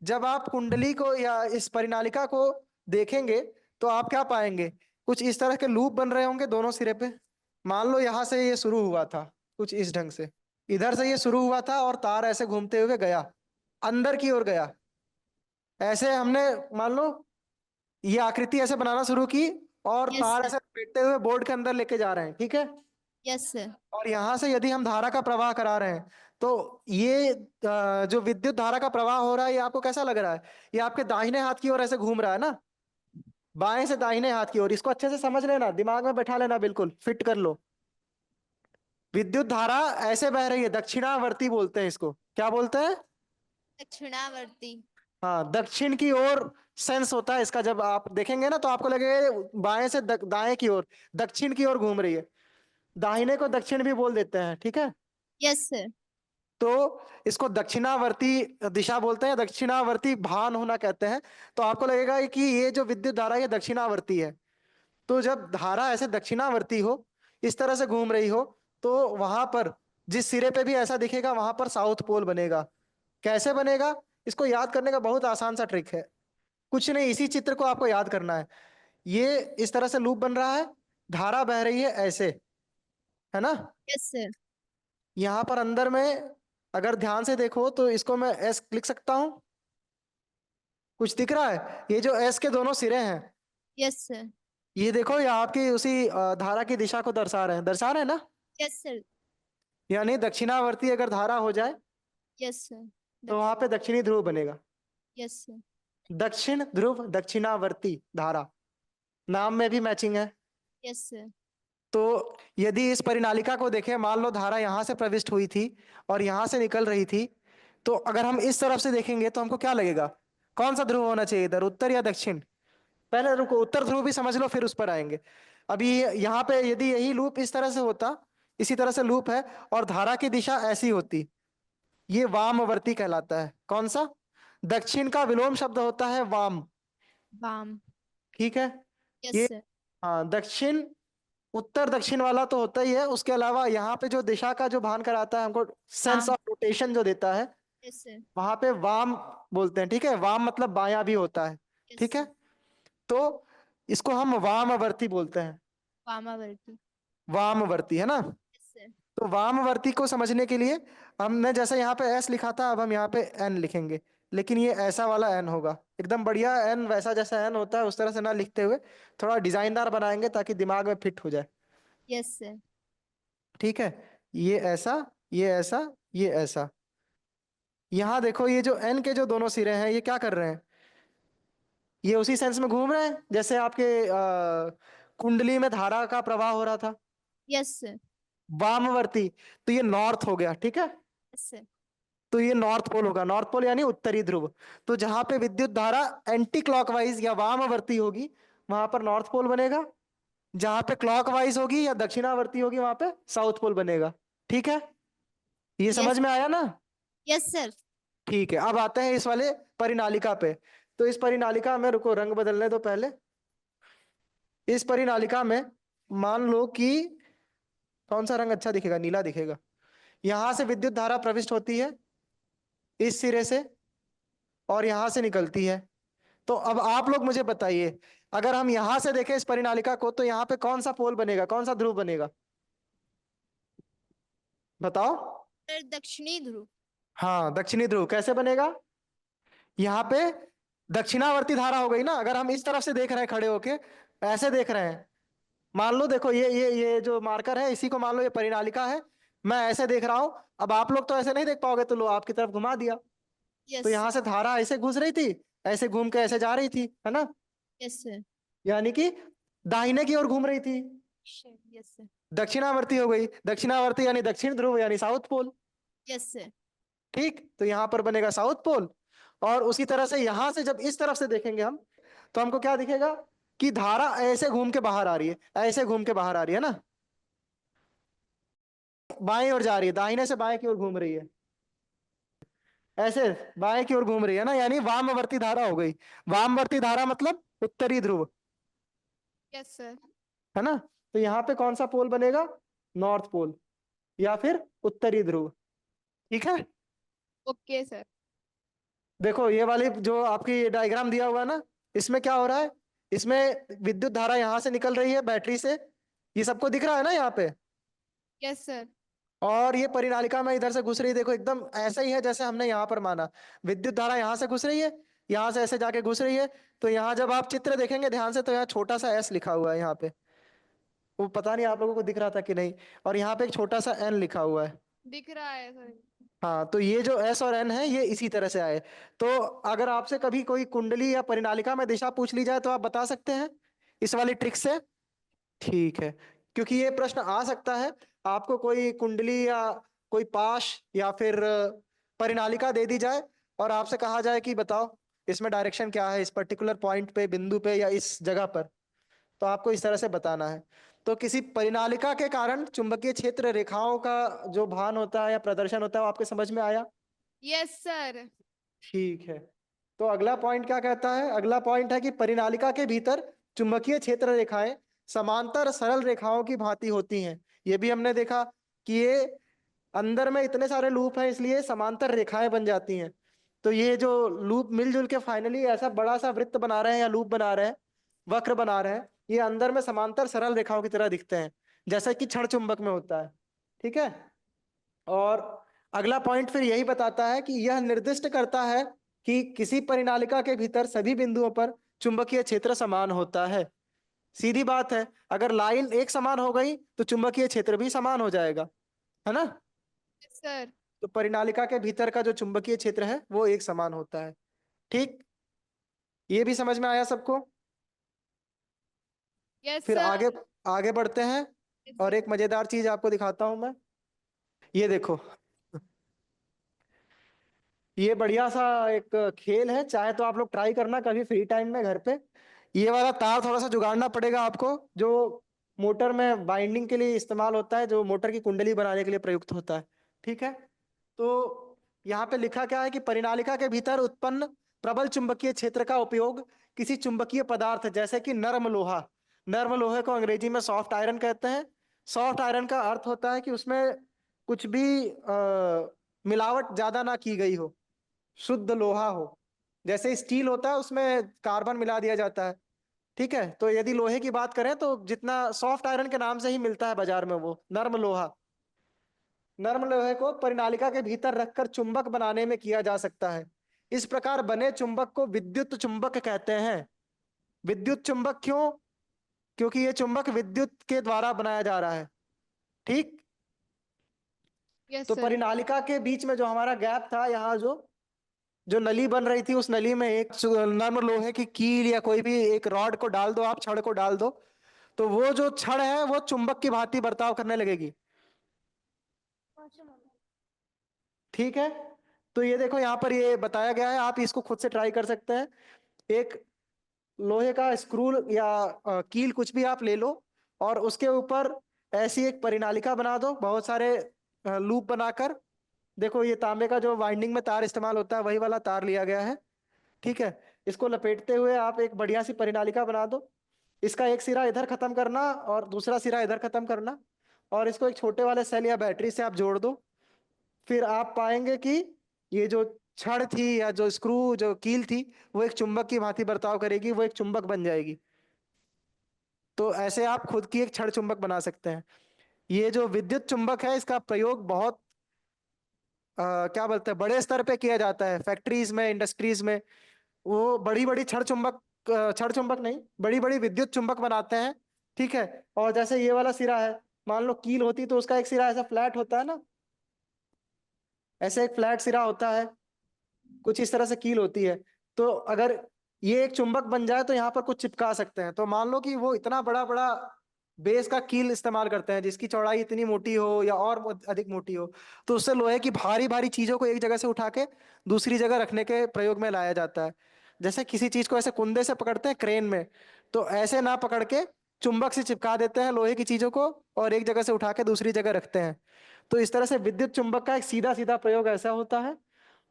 जब आप कुंडली को या इस परिनालिका को देखेंगे तो आप क्या पाएंगे, कुछ इस तरह के लूप बन रहे होंगे दोनों सिरे पे। मान लो यहां से ये शुरू हुआ था कुछ इस ढंग से, इधर से ये शुरू हुआ था और तार ऐसे घूमते हुए गया, अंदर की ओर गया। ऐसे हमने, मान लो ये आकृति ऐसे बनाना शुरू की, और यस तार सर। ऐसे लपेटते हुए बोर्ड के अंदर लेके जा रहे हैं, ठीक है। Yes sir. और यहां से यदि हम धारा का प्रवाह करा रहे हैं, तो ये जो विद्युत धारा का प्रवाह हो रहा है, ये आपको कैसा लग रहा है, ये आपके दाहिने हाथ की ओर ऐसे घूम रहा है ना, बाएं से दाहिने हाथ की ओर। इसको अच्छे से समझ लेना, दिमाग में बैठा लेना, बिल्कुल फिट कर लो। विद्युत धारा ऐसे बह रही है, दक्षिणावर्ती बोलते हैं इसको, क्या बोलते हैं। दक्षिणावर्ती। हाँ, दक्षिण की ओर सेंस होता है इसका। जब आप देखेंगे ना तो आपको लगेगा बाएं से दाएं की ओर, दक्षिण की ओर घूम रही है। दाहिने को दक्षिण भी बोल देते हैं, ठीक है। Yes sir. तो इसको दक्षिणावर्ती दिशा बोलते हैं, दक्षिणावर्ती भान होना कहते हैं। तो आपको लगेगा कि ये जो विद्युत धारा है ये दक्षिणावर्ती है। तो जब धारा ऐसे दक्षिणावर्ती हो, इस तरह से घूम रही हो, तो वहां पर जिस सिरे पे भी ऐसा दिखेगा वहां पर साउथ पोल बनेगा। कैसे बनेगा, इसको याद करने का बहुत आसान सा ट्रिक है। कुछ नहीं, इसी चित्र को आपको याद करना है। ये इस तरह से लूप बन रहा है, धारा बह रही है ऐसे, है ना। Yes sir. यहां पर अंदर में अगर ध्यान से देखो तो इसको मैं एस लिख सकता हूं। कुछ दिख रहा है, ये जो एस के दोनों सिरे हैं, यस सर। ये देखो, ये आपकी उसी धारा की दिशा को दर्शा रहे हैं ना। Yes sir. यानी दक्षिणावर्ती अगर धारा हो जाए यस सर। तो वहां पे दक्षिणी ध्रुव बनेगा। Yes sir. दक्षिण ध्रुव दक्षिणावर्ती धारा, नाम में भी मैचिंग है। Yes sir. तो यदि इस परिनालिका को देखें, मान लो धारा यहां से प्रविष्ट हुई थी और यहां से निकल रही थी, तो अगर हम इस तरफ से देखेंगे तो हमको क्या लगेगा, कौन सा ध्रुव होना चाहिए इधर, उत्तर या दक्षिण। पहले रुको, उत्तर ध्रुव भी समझ लो फिर उस पर आएंगे। अभी यहाँ पे यदि यही लूप इस तरह से होता, इसी तरह से लूप है, और धारा की दिशा ऐसी होती, ये वामवर्ती कहलाता है। कौन सा? दक्षिण का विलोम शब्द होता है वाम। वाम। ठीक है। यस ये, सर। हाँ, दक्षिण, उत्तर दक्षिण वाला तो होता ही है, उसके अलावा यहाँ पे जो दिशा का जो भान कराता है हमको, सेंस हाँ। ऑफ रोटेशन जो देता है, यस सर। वहां पे वाम बोलते हैं। ठीक है, वाम मतलब बायां भी होता है। यस ठीक है, सर। तो इसको हम वामवर्ती बोलते हैं। वामावर्ती। वामवर्ती है ना। Yes sir. तो वामवर्ती को समझने के लिए हमने जैसे यहाँ पे एस लिखा था, अब हम यहाँ पे एन लिखेंगे। लेकिन ये ऐसा वाला एन होगा, एकदम बढ़िया एन, वैसा जैसा एन होता है उस तरह से ना लिखते हुए, थोड़ा डिजाइनदार बनाएंगे ताकि दिमाग में फिट हो जाए। Yes sir. ठीक है, ये ऐसा, ये ऐसा, ये ऐसा। यहाँ देखो, ये जो एन के जो दोनों सिरे हैं, ये क्या कर रहे हैं? ये उसी सेंस में घूम रहे हैं जैसे आपके कुंडली में धारा का प्रवाह हो रहा था। Yes sir. वामवर्ती, तो ये नॉर्थ हो गया। ठीक है, यस सर। तो ये नॉर्थ पोल होगा, नॉर्थ पोल यानी उत्तरी ध्रुव। तो जहां पे विद्युत धारा एंटी क्लॉकवाइज या वामवर्ती होगी, वहां पर नॉर्थ पोल बनेगा। जहां पे क्लॉकवाइज होगी या दक्षिणावर्ती होगी, वहां पे साउथ पोल बनेगा। ठीक है, ये समझ यस। में आया ना? Yes sir. ठीक है, अब आते हैं इस वाले परिनालिका पे। तो इस परिनालिका में, रुको रंग बदलने दो पहले। इस परिनालिका में मान लो कि कौन सा रंग अच्छा दिखेगा? नीला दिखेगा। यहां से विद्युत धारा प्रविष्ट होती है इस सिरे से, और यहां से निकलती है। तो अब आप लोग मुझे बताइए, अगर हम यहां से देखें इस परिनालिका को, तो यहाँ पे कौन सा पोल बनेगा, कौन सा ध्रुव बनेगा? बताओ। सर दक्षिणी ध्रुव। हाँ, दक्षिणी ध्रुव कैसे बनेगा? यहाँ पे दक्षिणावर्ती धारा हो गई ना। अगर हम इस तरफ से देख रहे हैं खड़े होके, ऐसे देख रहे हैं, मान लो देखो, ये जो मार्कर है, इसी को मान लो ये परिनालिका है। मैं ऐसे देख रहा हूं। अब आप लोग तो ऐसे नहीं देख पाओगे, तो लो आपकी तरफ घुमा दिया। तो यस यहां सर। से धारा ऐसे घुस रही थी, ऐसे घूम के ऐसे जा रही थी, है ना? Yes sir. यानी कि दाहिने की ओर घूम रही थी। Yes sir. दक्षिणावर्ती हो गई, दक्षिणावर्ती यानी दक्षिण ध्रुव यानी साउथ पोल। Yes sir. ठीक, तो यहां पर बनेगा साउथ पोल। और उसी तरह से यहां से जब इस तरफ से देखेंगे हम, तो हमको क्या दिखेगा? कि धारा ऐसे घूम के बाहर आ रही है, ऐसे घूम के बाहर आ रही है ना, बाएं ओर जा रही है, दाहिने से बाएं की ओर घूम रही है, ऐसे बाएं की ओर घूम रही है ना, यानी वामवर्ती धारा हो गई। वामवर्ती धारा मतलब उत्तरी ध्रुव, यस सर। है ना? तो यहाँ पे कौन सा पोल बनेगा? नॉर्थ पोल, या फिर उत्तरी ध्रुव। ठीक है, ओके सर। देखो ये वाली जो आपकी डायग्राम दिया हुआ है ना, इसमें क्या हो रहा है? इसमें विद्युत धारा यहां से निकल रही है बैटरी से, ये सबको दिख रहा है ना यहाँ पे। Yes sir. और ये परिनालिका में इधर से घुस रही है, देखो एकदम ऐसा ही है जैसे हमने यहाँ पर माना। विद्युत धारा यहाँ से घुस रही है, यहाँ से ऐसे जाके घुस रही है। तो यहाँ जब आप चित्र देखेंगे ध्यान से, तो यहाँ छोटा सा एस लिखा हुआ है यहाँ पे। वो पता नहीं आप लोगों को दिख रहा था कि नहीं। और यहाँ पे एक छोटा सा एन लिखा हुआ है। दिख रहा है सर। हाँ, तो ये जो एस और एन है, ये इसी तरह से आए। तो अगर आपसे कभी कोई कुंडली या परिनालिका में दिशा पूछ ली जाए, तो आप बता सकते हैं इस वाली ट्रिक से। ठीक है, क्योंकि ये प्रश्न आ सकता है। आपको कोई कुंडली या कोई पाश या फिर परिनालिका दे दी जाए, और आपसे कहा जाए कि बताओ इसमें डायरेक्शन क्या है, इस पर्टिकुलर पॉइंट पे, बिंदु पे, या इस जगह पर। तो आपको इस तरह से बताना है। तो किसी परिनालिका के कारण चुंबकीय क्षेत्र रेखाओं का जो भान होता है या प्रदर्शन होता है, वो आपके समझ में आया? Yes sir. ठीक है, तो अगला पॉइंट क्या कहता है? अगला पॉइंट है कि परिनालिका के भीतर चुंबकीय क्षेत्र रेखाएं समांतर सरल रेखाओं की भांति होती हैं। ये भी हमने देखा कि ये अंदर में इतने सारे लूप हैं, इसलिए समांतर रेखाएं बन जाती हैं। तो ये जो लूप मिलजुल के फाइनली ऐसा बड़ा सा वृत्त बना रहे हैं, या लूप बना रहे हैं, वक्र बना रहे हैं, ये अंदर में समांतर सरल रेखाओं की तरह दिखते हैं, जैसा कि क्षण चुंबक में होता है। ठीक है, और अगला पॉइंट फिर यही बताता है कि यह निर्दिष्ट करता है कि किसी परिनालिका के भीतर सभी बिंदुओं पर चुंबकीय क्षेत्र समान होता है। सीधी बात है, अगर लाइन एक समान हो गई, तो चुंबकीय क्षेत्र भी समान हो जाएगा, है ना? Yes sir. तो परिनालिका के भीतर का जो चुंबकीय क्षेत्र है, वो एक समान होता है। ठीक, ये भी समझ में आया सबको? यस फिर सर। आगे आगे बढ़ते हैं, और एक मजेदार चीज आपको दिखाता हूं मैं। ये देखो, ये बढ़िया सा एक खेल है, चाहे तो आप लोग ट्राई करना कभी फ्री टाइम में घर पे। ये वाला तार थोड़ा सा जुगाड़ना पड़ेगा आपको, जो मोटर में बाइंडिंग के लिए इस्तेमाल होता है, जो मोटर की कुंडली बनाने के लिए प्रयुक्त होता है। ठीक है। तो यहाँ पे लिखा क्या है कि परिनालिका के भीतर उत्पन्न प्रबल चुंबकीय क्षेत्र का उपयोग किसी चुंबकीय पदार्थ जैसे कि नर्म लोहा, नर्म लोहे को अंग्रेजी में सॉफ्ट आयरन कहते हैं। सॉफ्ट आयरन का अर्थ होता है कि उसमें कुछ भी मिलावट ज्यादा ना की गई हो, शुद्ध लोहा हो। जैसे स्टील होता है उसमें कार्बन मिला दिया जाता है। ठीक है। तो यदि लोहे की बात करें तो जितना सॉफ्ट आयरन के नाम से ही मिलता है बाजार में, वो नर्म लोहा, नर्म लोहे को परिनालिका के भीतर रखकर चुंबक बनाने में किया जा सकता है। इस प्रकार बने चुंबक को विद्युत चुंबक कहते हैं। विद्युत चुंबक क्यों? क्योंकि ये चुंबक विद्युत के द्वारा बनाया जा रहा है। ठीक। यस तो सर। परिनालिका के बीच में जो हमारा गैप था, यहाँ जो जो नली बन रही थी, उस नली में एक नर्म लोहे की कील या कोई भी एक रॉड को डाल दो, आप छड़ को डाल दो, तो वो जो छड़ है वो चुंबक की भांति बर्ताव करने लगेगी। ठीक है। तो ये देखो यहाँ पर ये बताया गया है, आप इसको खुद से ट्राई कर सकते हैं। एक लोहे का स्क्रू या कील कुछ भी आप ले लो, और उसके ऊपर ऐसी एक परिनालिका बना दो, बहुत सारे लूप बनाकर। देखो ये तांबे का जो वाइंडिंग में तार इस्तेमाल होता है वही वाला तार लिया गया है। ठीक है। इसको लपेटते हुए आप एक बढ़िया सी परिनालिका बना दो। इसका एक सिरा इधर खत्म करना और दूसरा सिरा इधर खत्म करना, और इसको एक छोटे वाले सेल या बैटरी से आप जोड़ दो। फिर आप पाएंगे कि ये जो छड़ थी या जो स्क्रू जो कील थी, वो एक चुंबक की भांति बर्ताव करेगी, वो एक चुंबक बन जाएगी। तो ऐसे आप खुद की एक छड़ चुंबक बना सकते हैं। ये जो विद्युत चुंबक है, इसका प्रयोग बहुत क्या बोलते हैं, बड़े स्तर पे किया जाता है, फैक्ट्रीज में, इंडस्ट्रीज में। वो बड़ी बड़ी छड़ चुंबक नहीं, बड़ी बड़ी विद्युत चुंबक बनाते हैं। ठीक है। और जैसे ये वाला सिरा है, मान लो कील होती तो उसका एक सिरा ऐसा फ्लैट होता है ना, ऐसे एक फ्लैट सिरा होता है, कुछ इस तरह से कील होती है। तो अगर ये एक चुंबक बन जाए तो यहाँ पर कुछ चिपका सकते हैं। तो मान लो कि वो इतना बड़ा बड़ा बेस का कील इस्तेमाल करते हैं जिसकी चौड़ाई इतनी मोटी हो या और अधिक मोटी हो, तो उससे लोहे की भारी भारी चीजों को एक जगह से उठा के दूसरी जगह रखने के प्रयोग में लाया जाता है। जैसे किसी चीज को ऐसे कुंदे से पकड़ते हैं क्रेन में, तो ऐसे ना पकड़ के चुंबक से चिपका देते हैं लोहे की चीजों को, और एक जगह से उठा के दूसरी जगह रखते हैं। तो इस तरह से विद्युत चुंबक का एक सीधा सीधा प्रयोग ऐसा होता है।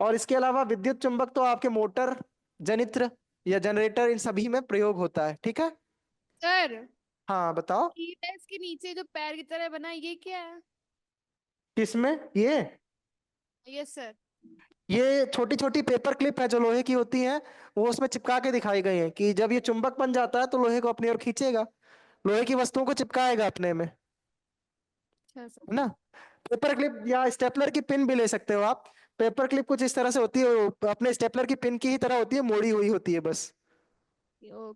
और इसके अलावा विद्युत चुंबक तो आपके मोटर, जनित्र या जनरेटर, इन सभी में प्रयोग होता है। ठीक है। सर, हाँ बताओ। कीलेस के नीचे जो पैर की तरह बना है, ये क्या है? किसमें ये? Yes sir. ये छोटी छोटी पेपर क्लिप है जो लोहे की होती हैं, वो उसमें चिपका के दिखाई गई है कि जब ये चुंबक बन जाता है तो लोहे को अपनी ओर खींचेगा, लोहे की वस्तुओं को चिपकाएगा अपने में, अच्छा सर। है ना। पेपर क्लिप या स्टेपलर की पिन भी ले सकते हो आप। पेपर क्लिप कुछ इस तरह से होती है, वो अपने स्टेपलर की पिन की ही तरह होती है, मोड़ी हुई होती है बस, ओ,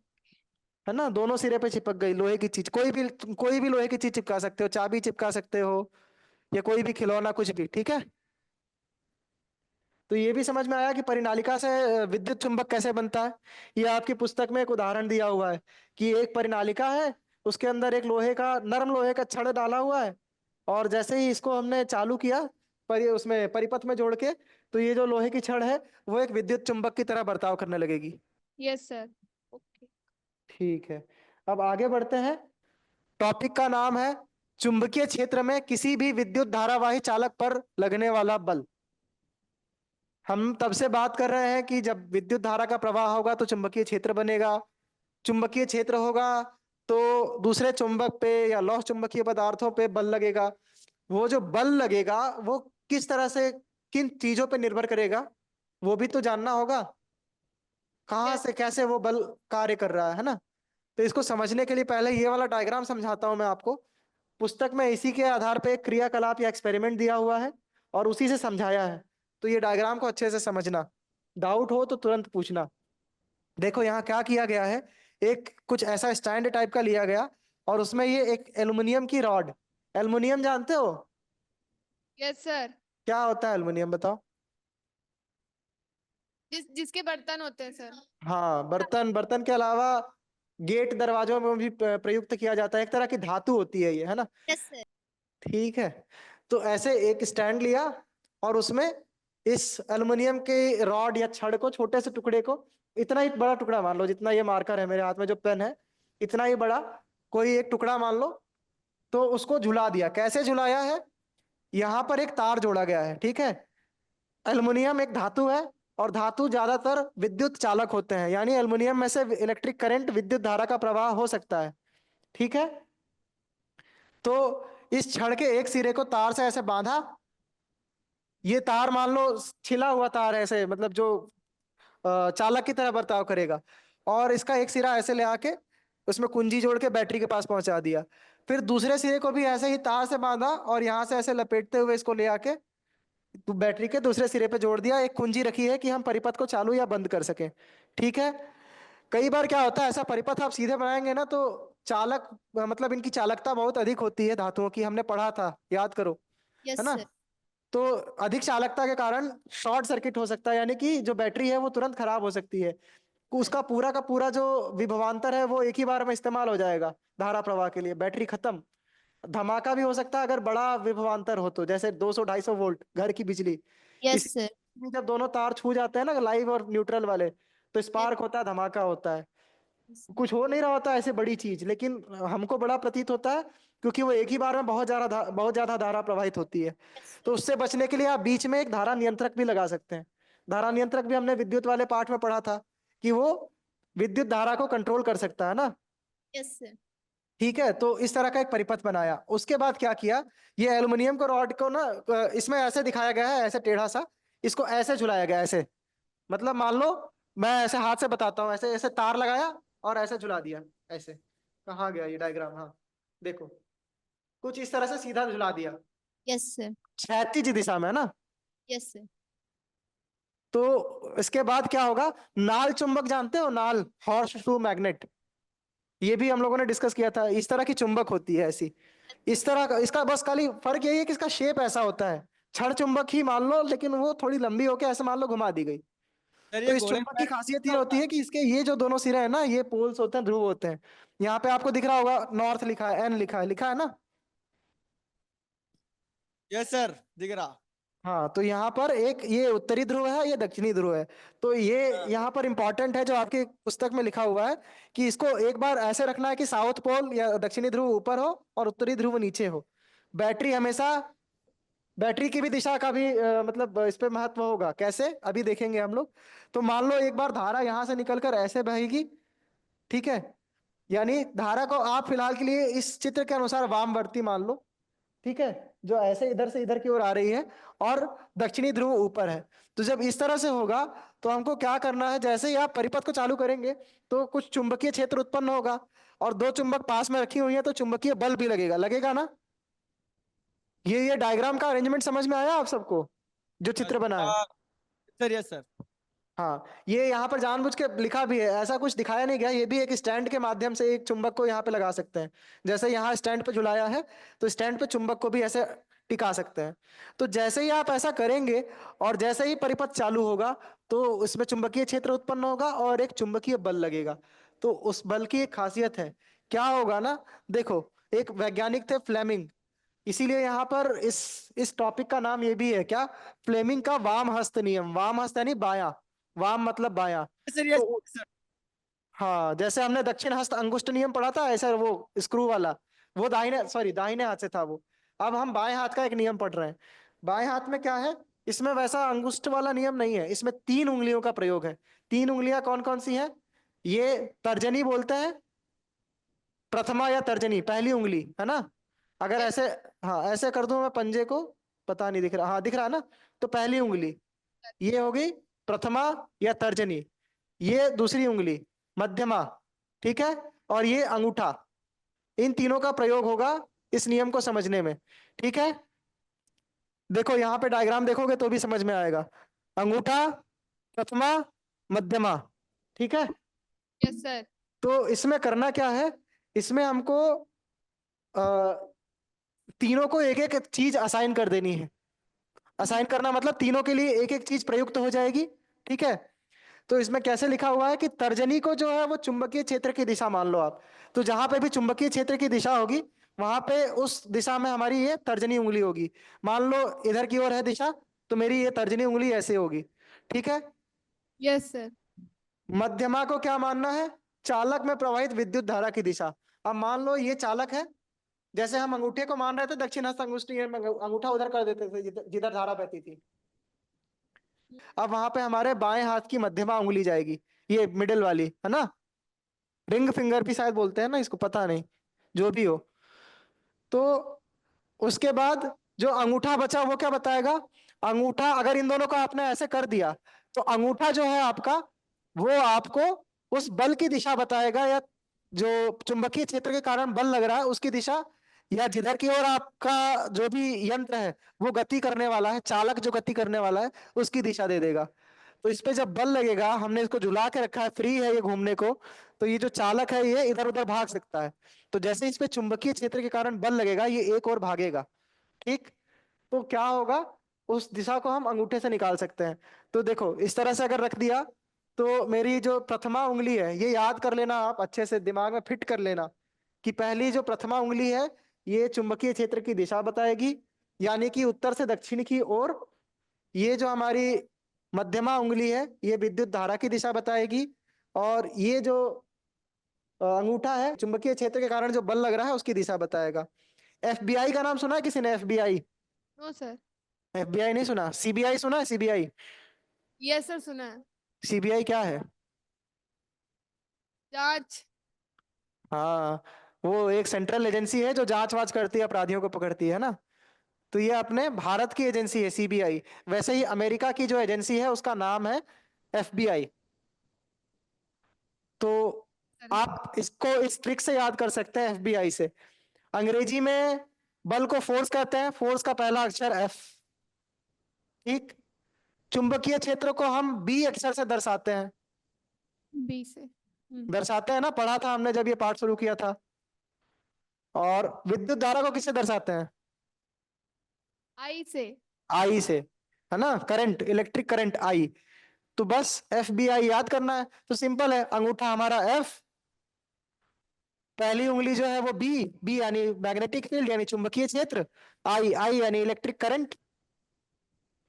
है ना। दोनों सिरे पे चिपक गई लोहे की चीज, कोई भी लोहे की चीज चिपका सकते हो, चाबी चिपका सकते हो या कोई भी खिलौना, कुछ भी। ठीक है। तो ये भी समझ में आया कि परिनालिका से विद्युत चुंबक कैसे बनता है। ये आपकी पुस्तक में एक उदाहरण दिया हुआ है कि एक परिनालिका है, उसके अंदर एक लोहे का, नरम लोहे का छड़ डाला हुआ है, और जैसे ही इसको हमने चालू किया उसमें परिपथ में जोड़ के, तो ये जो लोहे की छड़ है वो एक विद्युत चुंबक की तरह बर्ताव करने लगेगी। Yes sir. ओके। ठीक है। अब आगे बढ़ते हैं। टॉपिक का नाम है चुंबकीय क्षेत्र में किसी भी विद्युत धारावाही चालक पर लगने वाला बल। हम तब से बात कर रहे हैं कि जब विद्युत धारा का प्रवाह होगा तो चुंबकीय क्षेत्र बनेगा, चुंबकीय क्षेत्र होगा तो दूसरे चुंबक पे या लौह चुंबकीय पदार्थों पे बल लगेगा। वो जो बल लगेगा वो किस तरह से, किन चीजों पे निर्भर करेगा, वो भी तो जानना होगा, कहाँ यस। से कैसे वो बल कार्य कर रहा है ना। तो इसको समझने के लिए पहले ये वाला डायग्राम समझाता हूं मैं आपको। पुस्तक में इसी के आधार पे एक क्रियाकलाप या एक्सपेरिमेंट दिया हुआ है और उसी से समझाया है। तो ये डायग्राम को अच्छे से समझना, डाउट हो तो तुरंत पूछना। देखो यहाँ क्या किया गया है, एक कुछ ऐसा स्टैंड टाइप का लिया गया, और उसमें ये एक एल्युमिनियम की रॉड, एल्युमिनियम जानते हो यस सर। क्या होता है एल्युमिनियम, बताओ। जिसके बर्तन होते हैं सर। हाँ, बर्तन, बर्तन के अलावा गेट दरवाजों में भी प्रयुक्त किया जाता है, एक तरह की धातु होती है ये, है ना। Yes sir. ठीक है। तो ऐसे एक स्टैंड लिया और उसमें इस एल्युमिनियम के रॉड या छड़ को, छोटे से टुकड़े को इतना ही बड़ा टुकड़ा मान लो, जितना ये मार्कर है मेरे हाथ में जो पेन है, इतना ही बड़ा कोई एक टुकड़ा मान लो। तो उसको झुला दिया। कैसे झुलाया है? यहां पर एक तार जोड़ा गया है, ठीक है। एल्युमिनियम एक धातु है, और धातु ज्यादातर विद्युत चालक होते हैं, यानी एल्युमिनियम में से इलेक्ट्रिक करंट, विद्युत धारा का प्रवाह हो सकता है, ठीक है। तो इस छड़ के एक सिरे को तार से ऐसे बांधा। ये तार मान लो छिला हुआ तार है, ऐसे मतलब जो चालक की तरह बर्ताव करेगा। और इसका एक सिरा ऐसे ले आके उसमें कुंजी जोड़ के बैटरी के पास पहुंचा दिया। फिर दूसरे सिरे को भी ऐसे ही तार से बांधा, और यहां से ऐसे लपेटते हुए इसको ले आके तो बैटरी के दूसरे सिरे पे जोड़ दिया। एक कुंजी रखी है कि हम परिपथ को चालू या बंद कर सकें, ठीक है। कई बार क्या होता है, ऐसा परिपथ आप सीधे बनाएंगे ना तो चालक मतलब इनकी चालकता बहुत अधिक होती है धातुओं की, हमने पढ़ा था, याद करो, है यस ना। सर। तो अधिक चालकता के कारण शॉर्ट सर्किट हो सकता है, यानी कि जो बैटरी है वो तुरंत खराब हो सकती है। उसका पूरा का पूरा जो विभवांतर है वो एक ही बार में इस्तेमाल हो जाएगा धारा प्रवाह के लिए, बैटरी खत्म। धमाका भी हो सकता है अगर बड़ा विभवांतर हो, तो जैसे 200-250 वोल्ट घर की बिजली। यस इसी सर। जब दोनों तार छू जाते हैं ना, लाइव और न्यूट्रल वाले, तो यस। स्पार्क होता है, धमाका होता है। कुछ हो नहीं रहा होता ऐसे बड़ी चीज, लेकिन हमको बड़ा प्रतीत होता है, क्योंकि वो एक ही बार में बहुत ज्यादा धारा प्रवाहित होती है। यस तो सर। उससे बचने के लिए आप बीच में एक धारा नियंत्रक भी लगा सकते हैं। धारा नियंत्रक भी हमने विद्युत वाले पाठ में पढ़ा था कि वो विद्युत धारा को कंट्रोल कर सकता है ना। Yes sir. ठीक है, तो इस तरह का एक परिपथ बनाया। उसके बाद क्या किया, ये एल्युमिनियम को रॉड को ना इसमें ऐसे दिखाया गया है, ऐसे टेढ़ा सा, इसको ऐसे झुलाया गया है, ऐसे। मतलब मान लो, मैं ऐसे हाथ से बताता हूँ, ऐसे ऐसे तार लगाया और ऐसे झुला दिया, ऐसे। कहाँ गया ये डायग्राम? हाँ, देखो, कुछ इस तरह से सीधा झुला दिया, यस सर। क्षैतिज दिशा में, है ना। Yes sir. तो इसके बाद क्या होगा, नाल चुंबक जानते हो, नाल, हॉर्स शू मैग्नेट, ये भी हम लोगों ने डिस्कस किया था। इस तरह की चुंबक होती है ऐसी, इस तरह का। इसका बस खाली फर्क यही है कि इसका शेप ऐसा होता है, छड़ चुंबक ही मान लो, लेकिन वो थोड़ी लंबी होके ऐसे मान लो घुमा दी गई। सर तो ये इस घोड़े चुंबक पे की बैठ खासियत क्या ये होती होता है कि इसके ये जो दोनों सिरे हैं ना, ये पोल्स होते हैं, ध्रुव होते हैं। यहाँ पे आपको दिख रहा होगा नॉर्थ लिखा है, एन लिखा है ना। है? यस सर, दिख रहा। हाँ, तो यहाँ पर एक ये उत्तरी ध्रुव है, ये दक्षिणी ध्रुव है। तो ये हाँ। यहाँ पर इंपॉर्टेंट है जो आपके पुस्तक में लिखा हुआ है, कि इसको एक बार ऐसे रखना है कि साउथ पोल या दक्षिणी ध्रुव ऊपर हो और उत्तरी ध्रुव नीचे हो। बैटरी हमेशा, बैटरी की भी दिशा का भी मतलब इस पे महत्व होगा। कैसे, अभी देखेंगे हम लोग। तो मान लो एक बार धारा यहां से निकलकर ऐसे बहेगी, ठीक है। यानी धारा को आप फिलहाल के लिए इस चित्र के अनुसार वामवर्ती मान लो, ठीक है, जो ऐसे इधर से इधर की ओर आ रही है, और दक्षिणी ध्रुव ऊपर है। तो जब इस तरह से होगा, तो हमको क्या करना है, जैसे ही आप परिपथ को चालू करेंगे तो कुछ चुंबकीय क्षेत्र उत्पन्न होगा, और दो चुंबक पास में रखी हुई है, तो चुंबकीय बल भी लगेगा, लगेगा ना। ये डायग्राम का अरेंजमेंट समझ में आया आप सबको, जो चित्र बना है? हाँ, सर यस सर। हाँ, ये यहाँ पर जानबूझ के लिखा भी है, ऐसा कुछ दिखाया नहीं गया। ये भी एक स्टैंड के माध्यम से एक चुंबक को यहाँ पे लगा सकते हैं। जैसे यहाँ स्टैंड पे झुलाया है, तो स्टैंड पे चुंबक को भी ऐसे टिका सकते हैं। तो जैसे ही आप ऐसा करेंगे, और जैसे ही परिपथ चालू होगा, तो उसमें चुंबकीय क्षेत्र उत्पन्न होगा और एक चुंबकीय बल लगेगा। तो उस बल की एक खासियत है, क्या होगा ना, देखो, एक वैज्ञानिक थे फ्लेमिंग, इसीलिए यहाँ पर इस टॉपिक का नाम ये भी है क्या, फ्लेमिंग का वाम हस्त नियम। वाम हस्त यानी बायां, वाम मतलब बायां। सर यस तो सर। हाँ, जैसे हमने दक्षिण हस्त अंगुष्ठ नियम पढ़ा था, ऐसा वो स्क्रू वाला, वो दाहिने, सॉरी, दाहिने हाथ से था वो। अब हम बाएं हाथ का एक नियम पढ़ रहे हैं। बाएं हाथ में क्या है, इसमें वैसा अंगुष्ठ वाला नियम नहीं है, इसमें 3 उंगलियों का प्रयोग है। 3 उंगलियां कौन कौन सी है? ये तर्जनी बोलते हैं, प्रथमा या तर्जनी, पहली उंगली, है ना। अगर यस। ऐसे, हाँ, ऐसे कर दूं मैं पंजे को, पता नहीं दिख रहा, हाँ दिख रहा है ना। तो पहली उंगली ये हो गई प्रथमा या तर्जनी, ये दूसरी उंगली मध्यमा, ठीक है, और ये अंगूठा। इन तीनों का प्रयोग होगा इस नियम को समझने में, ठीक है। देखो यहाँ पे डायग्राम देखोगे तो भी समझ में आएगा, अंगूठा, प्रथमा, मध्यमा, ठीक है। Yes sir. तो इसमें करना क्या है, इसमें हमको तीनों को एक एक चीज असाइन कर देनी है। असाइन करना मतलब तीनों के लिए एक एक चीज प्रयुक्त हो जाएगी, ठीक है। तो इसमें कैसे लिखा हुआ है कि तर्जनी को जो है वो चुंबकीय क्षेत्र की दिशा मान लो आप। तो जहां पे भी चुंबकीय क्षेत्र की दिशा होगी, वहां पे उस दिशा में हमारी ये तर्जनी उंगली होगी। मान लो इधर की ओर है दिशा, तो मेरी ये तर्जनी उंगली ऐसे होगी, ठीक है। Yes sir. मध्यमा को क्या मानना है? चालक में प्रवाहित विद्युत धारा की दिशा। अब मान लो ये चालक है, जैसे हम अंगूठे को मान रहे थे दक्षिण हस्त अंगुष्ठी, अंगूठा उधर कर देते थे जिधर धारा बहती थी। अब वहां पे हमारे बाएं हाथ की मध्यमा उंगली जाएगी, ये मिडिल वाली है ना, रिंग फिंगर भी शायद बोलते हैं ना इसको, पता नहीं, जो भी हो। तो उसके बाद जो अंगूठा बचा वो क्या बताएगा? अंगूठा अगर इन दोनों को आपने ऐसे कर दिया तो अंगूठा जो है आपका, वो आपको उस बल की दिशा बताएगा, या जो चुंबकीय क्षेत्र के कारण बल लग रहा है उसकी दिशा, या जिधर की ओर आपका जो भी यंत्र है वो गति करने वाला है, चालक जो गति करने वाला है उसकी दिशा दे देगा। तो इस पे जब बल लगेगा, हमने इसको झुला के रखा है, फ्री है ये घूमने को, तो ये जो चालक है ये इधर उधर भाग सकता है। तो जैसे इस पे चुंबकीय क्षेत्र के कारण बल लगेगा ये एक और भागेगा। ठीक, तो क्या होगा, उस दिशा को हम अंगूठे से निकाल सकते हैं। तो देखो इस तरह से अगर रख दिया तो मेरी जो प्रथमा उंगली है, ये याद कर लेना, आप अच्छे से दिमाग में फिट कर लेना कि पहली जो प्रथमा उंगली है ये चुंबकीय क्षेत्र की दिशा बताएगी, यानी कि उत्तर से दक्षिण की ओर। ये जो हमारी मध्यमा उंगली है ये विद्युत धारा की दिशा बताएगी, और ये जो अंगूठा है चुंबकीय क्षेत्र के कारण जो बल लग रहा है उसकी दिशा बताएगा। एफबीआई का नाम सुना है किसी ने? एफबीआई? No sir. एफबीआई नहीं सुना? सीबीआई सुना है? सीबीआई? यस सर, सुना है। सीबीआई क्या है? जांच। हाँ, वो एक सेंट्रल एजेंसी है जो जांच वाच करती है, अपराधियों को पकड़ती है ना। तो ये अपने भारत की एजेंसी है सीबीआई। वैसे ही अमेरिका की जो एजेंसी है उसका नाम है एफबीआई। तो सर। आप इसको इस ट्रिक से याद कर सकते हैं एफबीआई से। अंग्रेजी में बल को फोर्स कहते हैं, फोर्स का पहला अक्षर एफ। ठीक, चुंबकीय क्षेत्र को हम बी अक्षर से दर्शाते हैं। बी से। दर्शाते हैं ना, पढ़ा था हमने जब ये पाठ शुरू किया था। और विद्युत धारा को किससे दर्शाते हैं? आई से। आई से, है ना, करंट, इलेक्ट्रिक करंट आई। तो बस एफ बी आई याद करना है। तो सिंपल है, अंगूठा हमारा एफ, पहली उंगली जो है वो बी, बी यानी मैग्नेटिक फील्ड यानी चुंबकीय क्षेत्र, आई, आई यानी इलेक्ट्रिक करंट,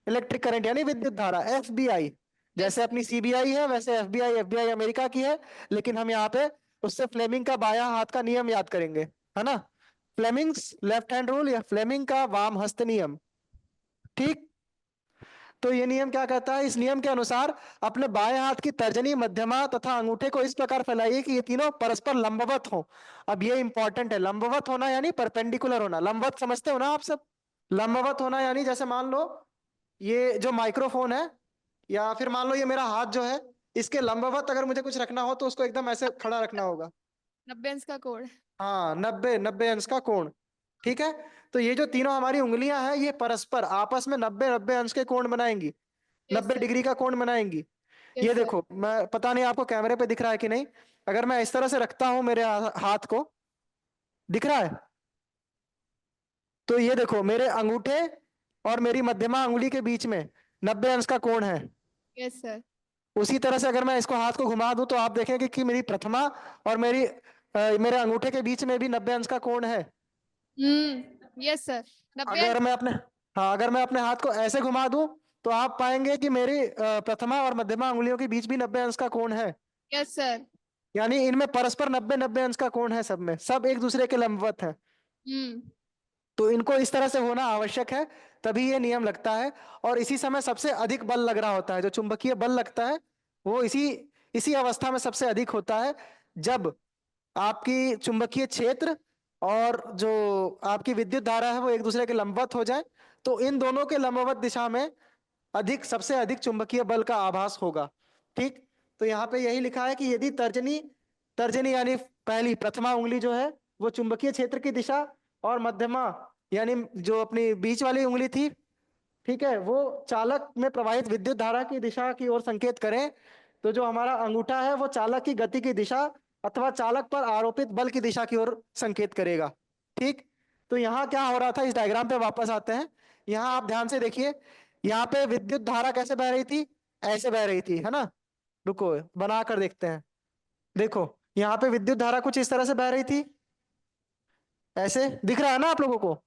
इलेक्ट्रिक करंट यानी विद्युत धारा, एफ बी आई। जैसे अपनी सीबीआई है वैसे एफबीआई, एफबीआई अमेरिका की है, लेकिन हम यहाँ पे उससे फ्लेमिंग का बायां हाथ का नियम याद करेंगे, है ना, फ्लेमिंग्स लेफ्ट हैंड रूल या फ्लेमिंग का वाम हस्त नियम। ठीक, तो ये नियम क्या कहता है? इस नियम के अनुसार अपने बाएं हाथ की तर्जनी, मध्यमा तथा अंगूठे को इस प्रकार फैलाइए कि ये तीनों परस्पर लंबवत हो। अब ये इंपॉर्टेंट है, लंबवत होना यानी परपेंडिकुलर होना। लंबवत समझते हो ना आप सब? लंबवत होना यानी जैसे मान लो ये जो माइक्रोफोन है, या फिर मान लो ये मेरा हाथ जो है, इसके लंबवत अगर मुझे कुछ रखना हो तो उसको एकदम ऐसे खड़ा रखना होगा। 90 अंश का कोण। हाँ, 90 अंश का कोण। ठीक है, तो ये जो तीनों हमारी उंगलियां हैं ये परस्पर आपस में 90 अंश के कोण बनाएंगी, यस 90 सर। डिग्री का कोण बनाएंगी। ये यस सर। देखो, मैं पता नहीं आपको कैमरे पे दिख रहा है कि नहीं, अगर मैं इस तरह से रखता हूं मेरे हाथ को, दिख रहा है? तो ये देखो मेरे अंगूठे और मेरी मध्यमा उंगली के बीच में 90 अंश का कोण है। Yes sir. उसी तरह से अगर मैं इसको हाथ को घुमा दूं तो आप देखेंगे कि मेरी प्रथमा और मेरे अंगूठे के बीच में भी 90 अंश का कोण है। Yes sir. 90 अगर अंश। मैं अपने हाँ, अगर मैं अपने हाथ को ऐसे घुमा दूं तो आप पाएंगे कि मेरी प्रथमा और मध्यमा उंगलियों के बीच भी 90 अंश का कोण है। Yes sir. यानी इनमें परस्पर 90 अंश का कोण है, सब में सब एक दूसरे के लंबवत है। तो इनको इस तरह से होना आवश्यक है, तभी ये नियम लगता है। और इसी समय सबसे अधिक बल लग रहा होता है, जो चुंबकीय बल लगता है वो इसी इसी अवस्था में सबसे अधिक होता है, जब आपकी चुंबकीय क्षेत्र और जो आपकी विद्युत धारा है वो एक दूसरे के लंबवत हो जाए। तो इन दोनों के लंबवत दिशा में सबसे अधिक चुंबकीय बल का आभास होगा। ठीक, तो यहाँ पे यही लिखा है कि यदि तर्जनी तर्जनी यानी पहली प्रथमा उंगली जो है वो चुंबकीय क्षेत्र की दिशा, और मध्यमा यानी जो अपनी बीच वाली उंगली थी, ठीक है, वो चालक में प्रवाहित विद्युत धारा की दिशा की ओर संकेत करें, तो जो हमारा अंगूठा है वो चालक की गति की दिशा अथवा चालक पर आरोपित बल की दिशा की ओर संकेत करेगा। ठीक, तो यहाँ क्या हो रहा था, इस डायग्राम पे वापस आते हैं। यहाँ आप ध्यान से देखिए, यहाँ पे विद्युत धारा कैसे बह रही थी? ऐसे बह रही थी, है ना। रुको बना कर देखते हैं। देखो यहाँ पे विद्युत धारा कुछ इस तरह से बह रही थी, ऐसे दिख रहा है ना आप लोगों को?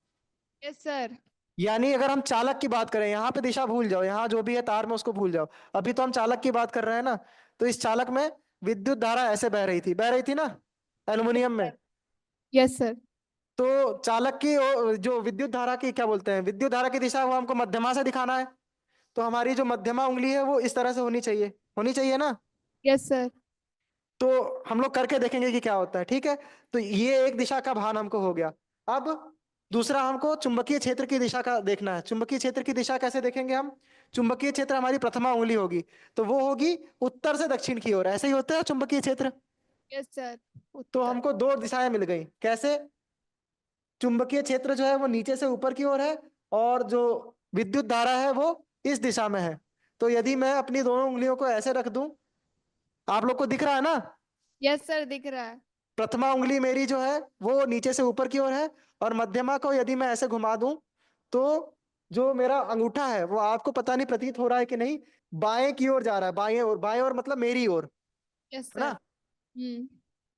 Yes sir. यानी अगर हम चालक की बात करें, यहाँ पे दिशा भूल जाओ, यहाँ जो भी है तार में उसको भूल जाओ, अभी तो हम चालक की बात कर रहे हैं ना। तो इस चालक में विद्युत धारा ऐसे बह रही थी ना, एल्युमिनियम में। Yes sir. तो चालक की जो विद्युत धारा की क्या बोलते हैं, विद्युत धारा की दिशा वो हमको मध्यमा से दिखाना है। तो हमारी जो मध्यमा उंगली है वो इस तरह से होनी चाहिए ना। Yes sir. तो हम लोग करके देखेंगे कि क्या होता है, ठीक है। तो ये एक दिशा का भान हमको हो गया। अब दूसरा हमको चुंबकीय क्षेत्र की दिशा का देखना है। चुंबकीय क्षेत्र की दिशा कैसे देखेंगे हम? चुंबकीय क्षेत्र हमारी प्रथमा उंगली होगी, तो वो होगी उत्तर से दक्षिण की ओर, ऐसे ही होता है चुंबकीय क्षेत्र। Yes sir. तो हमको दो दिशाएं मिल गई। कैसे? चुंबकीय क्षेत्र जो है वो नीचे से ऊपर की ओर है, और जो विद्युत धारा है वो इस दिशा में है। तो यदि मैं अपनी दोनों उंगलियों को ऐसे रख दूं, आप लोग को दिख रहा है ना? यस सर दिख रहा है। प्रथमा उंगली मेरी जो है वो नीचे से ऊपर की ओर है, और मध्यमा को यदि मैं ऐसे घुमा दूं, तो जो मेरा अंगूठा है वो आपको पता नहीं प्रतीत हो रहा है कि नहीं, बाएं की ओर जा रहा है। बाएं ओर मतलब मेरी ओर, यस है ना? सर।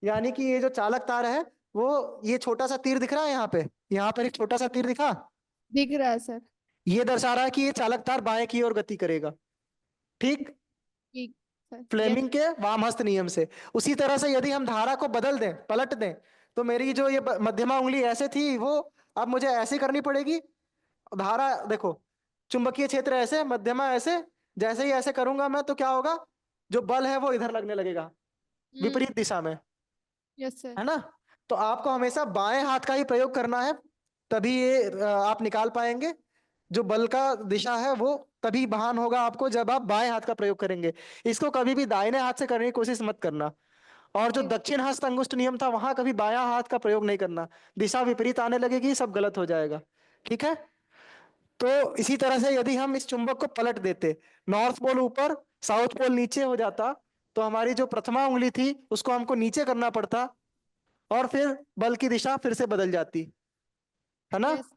यानी कि ये जो चालक तार है वो, ये छोटा सा तीर दिख रहा है यहाँ पर एक छोटा सा तीर दिखा, दिख रहा है सर। ये दर्शा रहा है कि ये चालक तार बाएं की ओर गति करेगा। ठीक, ठीक सर। फ्लेमिंग के वामहस्त नियम से। उसी तरह से यदि हम धारा को बदल दें, पलट दें, तो मेरी जो ये मध्यमा उंगली ऐसे थी वो अब मुझे ऐसे करनी पड़ेगी। धारा देखो, चुंबकीय क्षेत्र ऐसे, मध्यमा ऐसे। जैसे ही ऐसे करूंगा मैं तो क्या होगा, जो बल है वो इधर लगने लगेगा, विपरीत दिशा में, यस सर। है ना? तो आपको हमेशा बाएं हाथ का ही प्रयोग करना है, तभी ये आप निकाल पाएंगे। जो बल का दिशा है वो तभी भान होगा आपको जब आप बाएं हाथ का प्रयोग करेंगे। इसको कभी भी दाहिने हाथ से करने की कोशिश मत करना। और जो दक्षिण हस्त अंगुष्ठ नियम था वहां कभी बायां हाथ का प्रयोग नहीं करना, दिशा विपरीत आने लगेगी, सब गलत हो जाएगा। ठीक है। तो इसी तरह से यदि हम इस चुंबक को पलट देते, नॉर्थ पोल ऊपर साउथ पोल नीचे हो जाता, तो हमारी जो प्रथमा उंगली थी उसको हमको नीचे करना पड़ता, और फिर बल की दिशा फिर से बदल जाती, है ना? यस।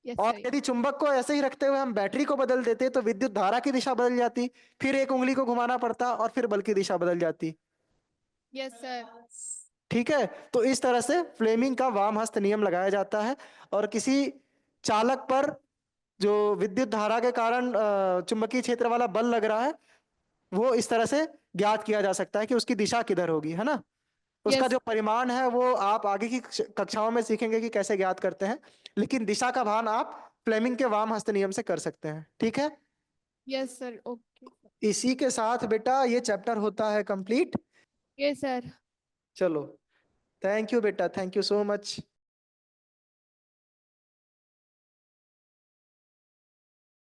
यस और सर। यदि चुंबक को ऐसे ही रखते हुए हम बैटरी को बदल देते तो विद्युत धारा की दिशा बदल जाती, फिर एक उंगली को घुमाना पड़ता और फिर बल की दिशा बदल जाती। Yes sir. ठीक है। तो इस तरह से फ्लेमिंग का वाम हस्त नियम लगाया जाता है, और किसी चालक पर जो विद्युत धारा के कारण चुंबकीय क्षेत्र वाला बल लग रहा है, वो इस तरह से ज्ञात किया जा सकता है कि उसकी दिशा किधर होगी, है ना? उसका यस। जो परिमाण है वो आप आगे की कक्षाओं में सीखेंगे कि कैसे ज्ञात करते हैं, लेकिन दिशा का भान आप फ्लेमिंग के वाम हस्त नियम से कर सकते हैं। ठीक है। Yes sir. ओके। इसी के साथ बेटा ये चैप्टर होता है कंप्लीट। Yes sir. चलो, थैंक यू बेटा, थैंक यू सो मच।